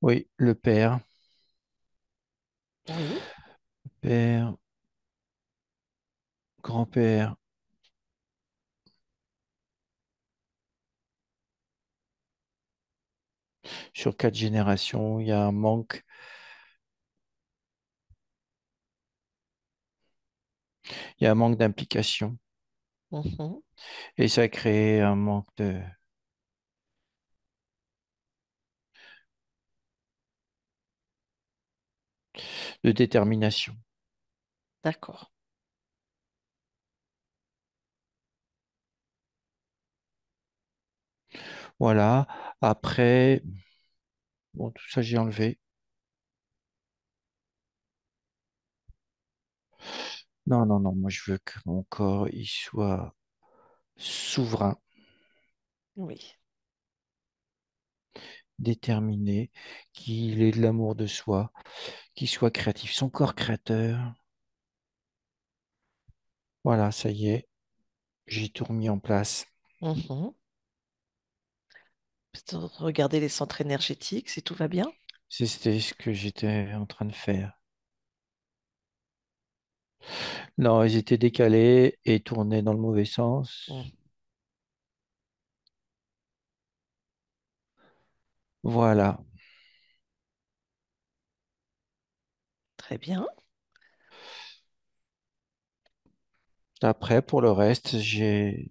oui, le Oui. père, grand-père. Sur 4 générations, il y a un manque d'implication Mhm. et ça crée un manque de détermination. D'accord. Voilà. Après, bon, tout ça, j'ai enlevé. Non, non, non, moi, je veux que mon corps, il soit souverain, Oui. déterminé, qu'il ait de l'amour de soi, qu'il soit créatif, son corps créateur. Voilà, ça y est, j'ai tout remis en place. Mhm. Regardez les centres énergétiques, si tout va bien. C'était ce que j'étais en train de faire. Non, ils étaient décalés et tournés dans le mauvais Mm. sens. Voilà. Très bien. Après, pour le reste, j'ai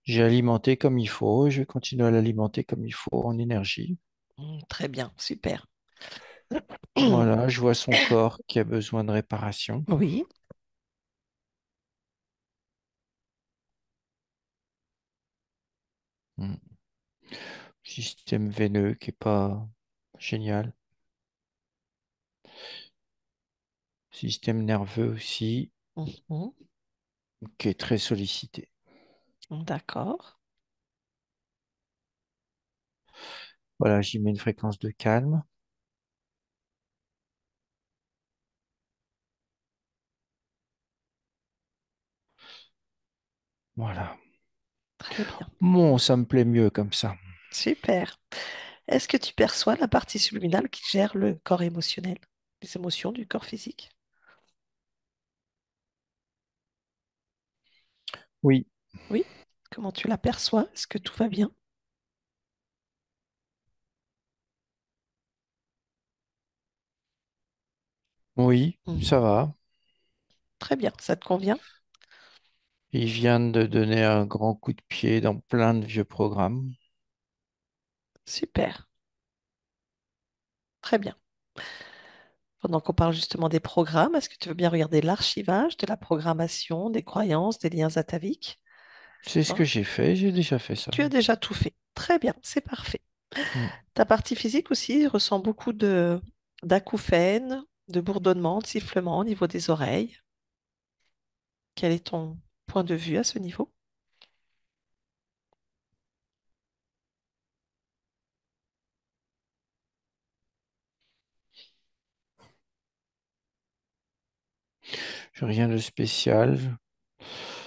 alimenté comme il faut. Je vais continuer à l'alimenter comme il faut en énergie. Très bien. Super. Voilà, je vois son corps qui a besoin de réparation. Oui. Hmm. Système veineux qui est pas génial. Système nerveux aussi Mhm. qui est très sollicité. D'accord. Voilà, j'y mets une fréquence de calme. Voilà. Très bien. Bon, ça me plaît mieux comme ça. Super. Est-ce que tu perçois la partie subliminale qui gère le corps émotionnel, les émotions du corps physique? Oui, Oui. Comment tu l'aperçois? Est-ce que tout va bien? oui, ça Mhm. va. Très bien. Ça te convient? Il vient de donner un grand coup de pied dans plein de vieux programmes. Super, très bien. Pendant qu'on parle justement des programmes, est-ce que tu veux bien regarder l'archivage de la programmation, des croyances, des liens ataviques? C'est ce que Hein. j'ai fait, j'ai déjà fait ça. Tu as déjà tout fait. Très bien, c'est parfait. Mm. Ta partie physique aussi ressent beaucoup de d'acouphènes, de bourdonnements, de sifflements au niveau des oreilles. Quel est ton point de vue à ce niveau? Rien de spécial,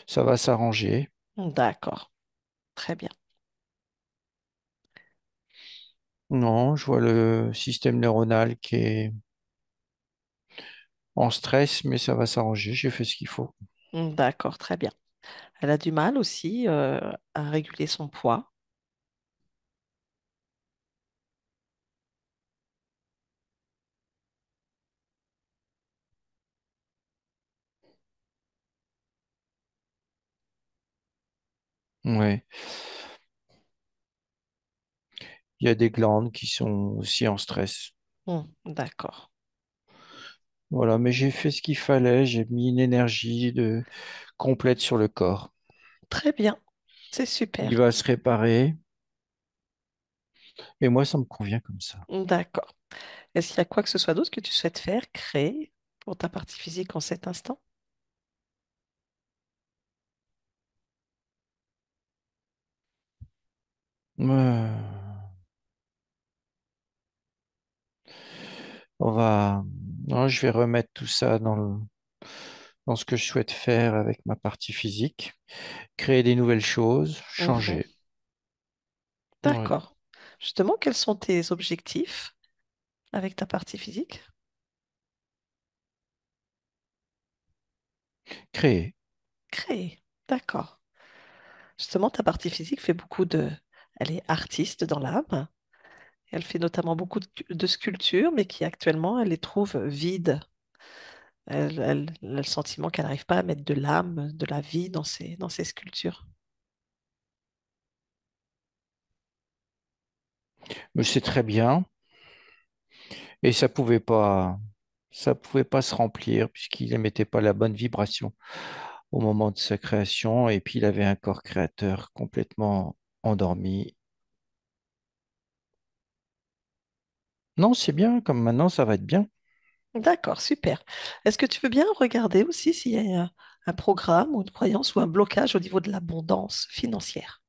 ça va s'arranger. D'accord, très bien. Non, je vois le système neuronal qui est en stress, mais ça va s'arranger, j'ai fait ce qu'il faut. D'accord, très bien. Elle a du mal aussi à réguler son poids. Ouais. Il y a des glandes qui sont aussi en stress. D'accord. Voilà, mais j'ai fait ce qu'il fallait, j'ai mis une énergie complète sur le corps. Très bien. C'est Il super. va se réparer, et moi, ça me convient comme ça. D'accord. Est-ce qu'il y a quoi que ce soit d'autre que tu souhaites faire, créer pour ta partie physique en cet instant? Euh, on va, non, je vais remettre tout ça dans ce que je souhaite faire avec ma partie physique, créer des nouvelles choses, Mhm. changer. Ouais. D'accord. Justement, quels sont tes objectifs avec ta partie physique? Créer. Créer. D'accord. Justement, ta partie physique fait beaucoup de... Elle est artiste dans l'âme. Elle fait notamment beaucoup de sculptures, mais qui actuellement, elle les trouve vides. Elle a le sentiment qu'elle n'arrive pas à mettre de l'âme, de la vie dans ses sculptures. Mais c'est très bien. Et ça pouvait pas se remplir puisqu'il n'émettait pas la bonne vibration au moment de sa création. Et puis il avait un corps créateur complètement endormi. Non, c'est bien, comme maintenant ça va être bien. D'accord, super. Est-ce que tu veux bien regarder aussi s'il y a un programme ou une croyance ou un blocage au niveau de l'abondance financière?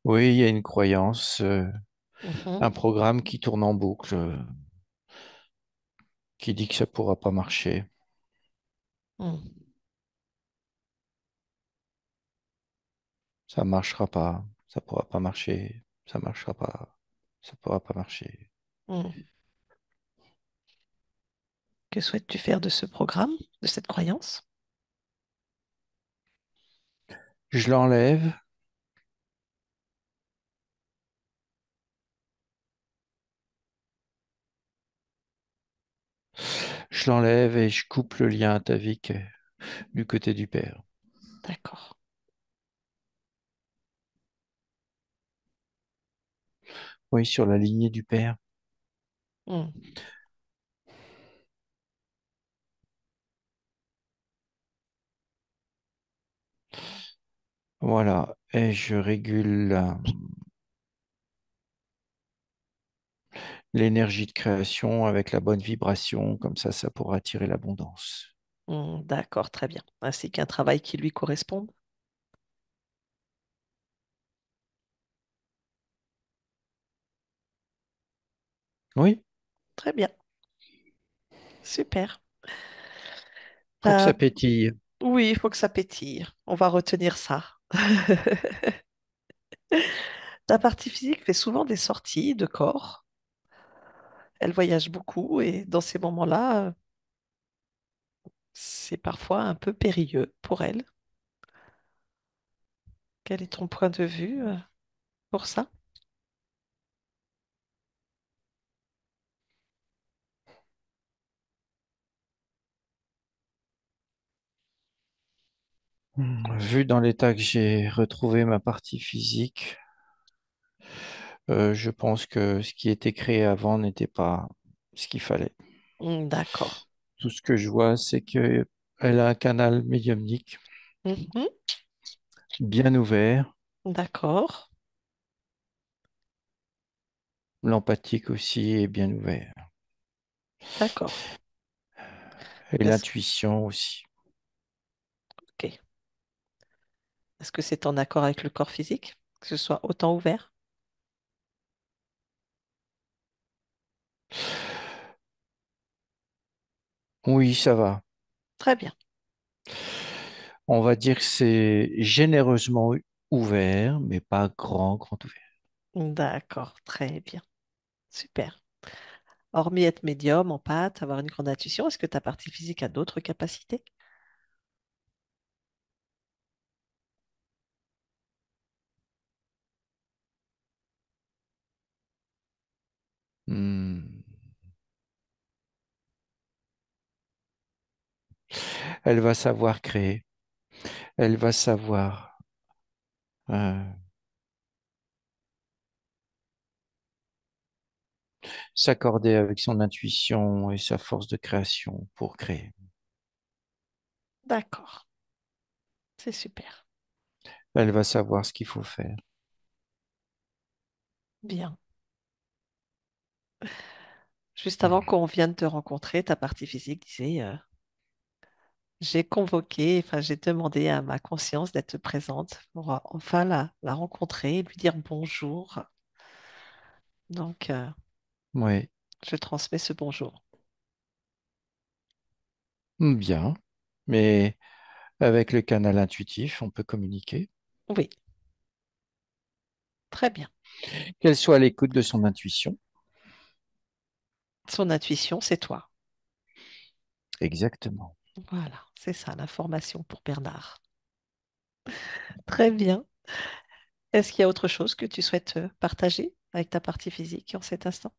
Oui, il y a une croyance, Mhm, un programme qui tourne en boucle, qui dit que ça pourra pas marcher. mhm, Ça marchera pas, ça pourra pas marcher, ça marchera pas, ça pourra pas marcher. mhm. Que souhaites-tu faire de ce programme, de cette croyance? Je l'enlève, je l'enlève et je coupe le lien atavique du côté du père. D'accord. Oui, sur la lignée du père. Mhm, Voilà, et je régule l'énergie de création avec la bonne vibration, comme ça pourra attirer l'abondance. d'accord, très bien. Ainsi qu'un travail qui lui corresponde. Oui, Très bien, super. faut que Euh, ça pétille. oui, il faut que ça pétille. On va retenir ça. Ta partie physique fait souvent des sorties de corps. Elle voyage beaucoup et dans ces moments-là, c'est parfois un peu périlleux pour elle. Quel est ton point de vue pour ça? Vu dans l'état que j'ai retrouvé ma partie physique, je pense que ce qui était créé avant n'était pas ce qu'il fallait. D'accord. Tout ce que je vois, c'est que elle a un canal médiumnique Mhm. bien ouvert, D'accord. l'empathique aussi est bien ouvert, D'accord. et Est-ce, l'intuition aussi. ok. Est-ce que c'est en accord avec le corps physique? Que ce soit autant ouvert? Oui, ça va. Très bien. On va dire que c'est généreusement ouvert, mais pas grand, grand ouvert. D'accord. Très bien. Super. Hormis être médium, en pâte, avoir une grande intuition, est-ce que ta partie physique a d'autres capacités? Hmm. Elle va savoir créer, elle va savoir euh, s'accorder avec son intuition et sa force de création pour créer. D'accord. C'est super. Elle va savoir ce qu'il faut faire. Bien. Juste avant qu'on vienne te rencontrer, ta partie physique disait, j'ai convoqué, enfin j'ai demandé à ma conscience d'être présente pour enfin la rencontrer, lui dire bonjour. Donc, Oui, je transmets ce bonjour. bien. Mais avec le canal intuitif, on peut communiquer. Oui, très bien. Qu'elle soit à l'écoute de son intuition. Son intuition, c'est toi. Exactement. Voilà, c'est ça l'information pour Bernard. Très bien. Est-ce qu'il y a autre chose que tu souhaites partager avec ta partie physique en cet instant?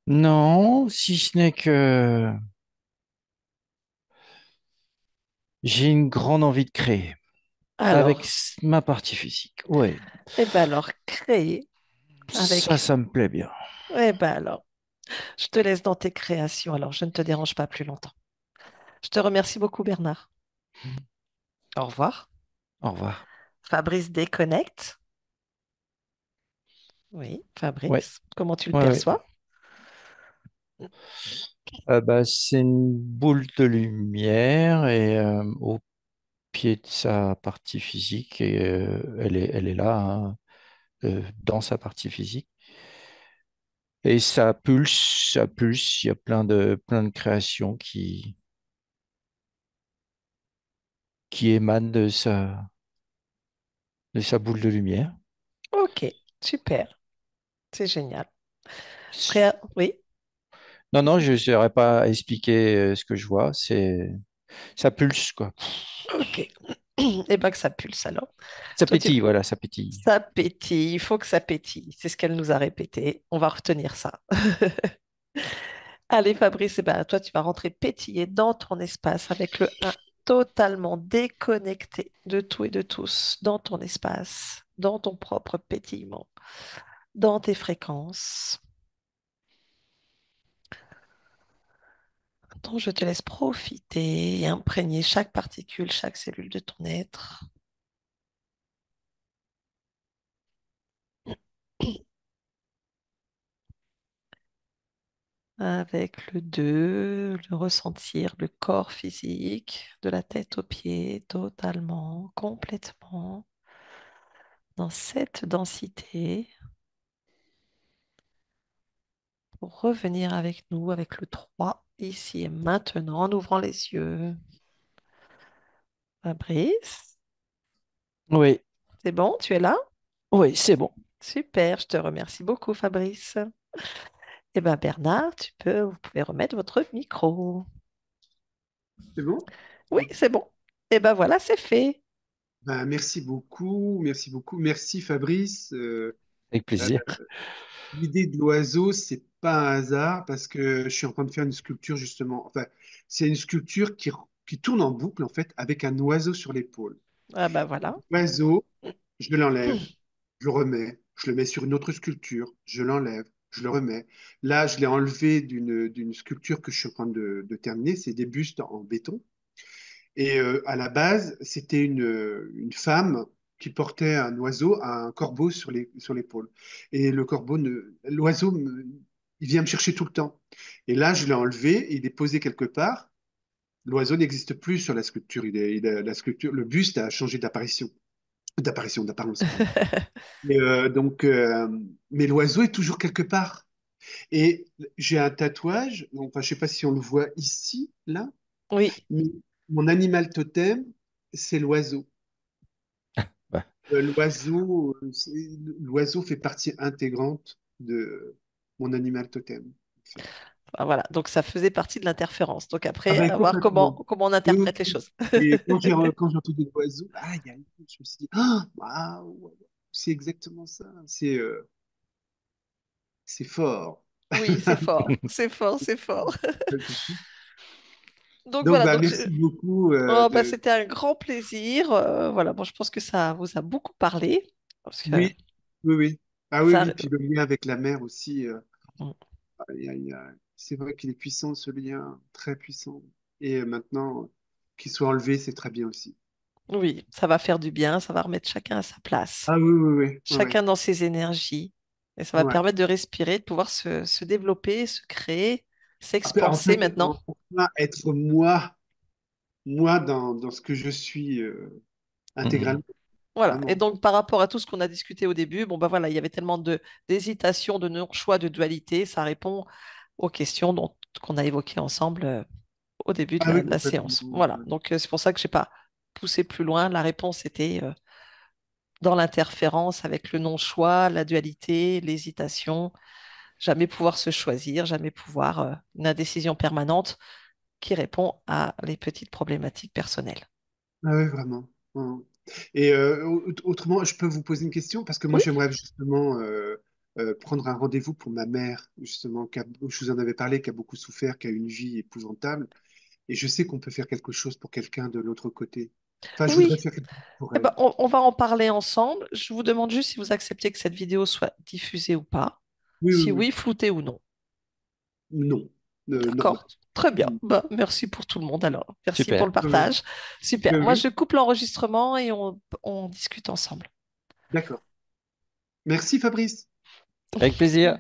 Non, si ce n'est que j'ai une grande envie de créer avec Alors, ma partie physique. Oui, eh ben alors, créer ça, avec... ça me plaît bien. Eh ben alors, je te laisse dans tes créations, alors je ne te dérange pas plus longtemps. Je te remercie beaucoup, Bernard. Au revoir. Au revoir. Fabrice déconnecte. Oui, Ouais, Fabrice, comment tu le ouais, ouais. perçois? Bah, c'est une boule de lumière et au pied de sa partie physique et elle est là, hein, dans sa partie physique. Et ça pulse, il y a plein de créations qui émanent de sa boule de lumière. Ok, super, c'est génial. Prêt Oui, Non, non, je ne saurais pas expliquer ce que je vois. Ça pulse, quoi. ok. Eh bien que ça pulse alors. Ça Toi, tu... pétille, voilà, ça pétille. Ça pétille, il faut que ça pétille. C'est ce qu'elle nous a répété. On va retenir ça. Allez, Fabrice, eh ben, toi, tu vas rentrer pétiller dans ton espace avec le un totalement déconnecté de tout et de tous, dans ton espace, dans ton propre pétillement, dans tes fréquences, dont je te laisse profiter et imprégner chaque particule, chaque cellule de ton être. Avec le 2, le ressentir, le corps physique, de la tête aux pieds, totalement, complètement, dans cette densité, pour revenir avec nous avec le 3 ici et maintenant, en ouvrant les yeux. Fabrice, Oui, c'est bon, tu es là? oui, c'est bon. Super, je te remercie beaucoup, Fabrice. Eh bien, Bernard, vous pouvez remettre votre micro. C'est bon? Oui, c'est bon. Et ben voilà, c'est fait. Ben, merci beaucoup, merci beaucoup. Merci Fabrice. Avec Euh, plaisir. L'idée de l'oiseau, c'est pas un hasard parce que je suis en train de faire une sculpture justement. Enfin, c'est une sculpture qui tourne en boucle en fait avec un oiseau sur l'épaule. Ah ben voilà. L'oiseau, je l'enlève, je le remets, je le mets sur une autre sculpture, je l'enlève, je le remets. Là, je l'ai enlevé d'une sculpture que je suis en train de terminer. C'est des bustes en béton. Et à la base, c'était une femme qui portait un oiseau, un corbeau sur l'épaule. Et l'oiseau, il vient me chercher tout le temps. Et là, je l'ai enlevé, il est posé quelque part. L'oiseau n'existe plus sur la sculpture. La sculpture, le buste a changé d'apparence, pardon. Et, mais l'oiseau est toujours quelque part. Et j'ai un tatouage, enfin, je sais pas si on le voit ici, là, Oui, mais mon animal totem, c'est l'oiseau. Bah, L'oiseau fait partie intégrante de mon animal totem, en fait. ben voilà. Donc ça faisait partie de l'interférence. Donc Ah après, ben à voir complètement. comment on Oui, interprète les oui. choses. Et quand j'ai entendu l'oiseau, aïe, aïe, je me suis dit, ah, waouh, c'est exactement ça. C'est fort. Oui, c'est fort, c'est fort, c'est fort. Donc Donc, voilà, bah, merci beaucoup oh, bah, c'était un grand plaisir. Voilà, bon, je pense que ça vous a beaucoup parlé. Parce que Oui, oui, oui. Ah oui, ça... oui, puis le lien avec la mer aussi. Mm. C'est vrai qu'il est puissant, ce lien, très puissant. Et maintenant, qu'il soit enlevé, c'est très bien aussi. Oui, ça va faire du bien, ça va remettre chacun à sa place, Ah oui, oui, oui, oui, chacun dans ses énergies. Et ça va ouais. permettre de respirer, de pouvoir se développer, se créer, En s'expanser fait, maintenant. enfin, être moi dans ce que je suis mhm. intégralement, Voilà. Et vraiment. donc, par rapport à tout ce qu'on a discuté au début, bon, bah voilà, il y avait tellement d'hésitation, de non-choix, de dualité. Ça répond aux questions qu'on a évoquées ensemble au début Ah oui, de la complètement. séance. Voilà. Donc, c'est pour ça que je n'ai pas poussé plus loin. La réponse était dans l'interférence avec le non-choix, la dualité, l'hésitation. Jamais pouvoir se choisir, jamais pouvoir une indécision permanente qui répond à les petites problématiques personnelles. Ah oui, vraiment. Vraiment. Et autrement, je peux vous poser une question parce que moi, Oui, j'aimerais justement prendre un rendez-vous pour ma mère, justement, je vous en avais parlé, qui a beaucoup souffert, qui a une vie épouvantable. Et je sais qu'on peut faire quelque chose pour quelqu'un de l'autre côté. Enfin, je voudrais oui. faire quelque chose pour Eh ben, elle. on va en parler ensemble. Je vous demande juste si vous acceptez que cette vidéo soit diffusée ou pas. Oui, oui, Si oui. oui, floutée ou non. Non. Normal. D'accord. Très bien. Mm. Bah, merci pour tout le monde alors. Merci pour Super. le Oui, oui. partage. Super. Oui, Moi, oui. je coupe l'enregistrement et on discute ensemble. D'accord. Merci, Fabrice. Avec plaisir.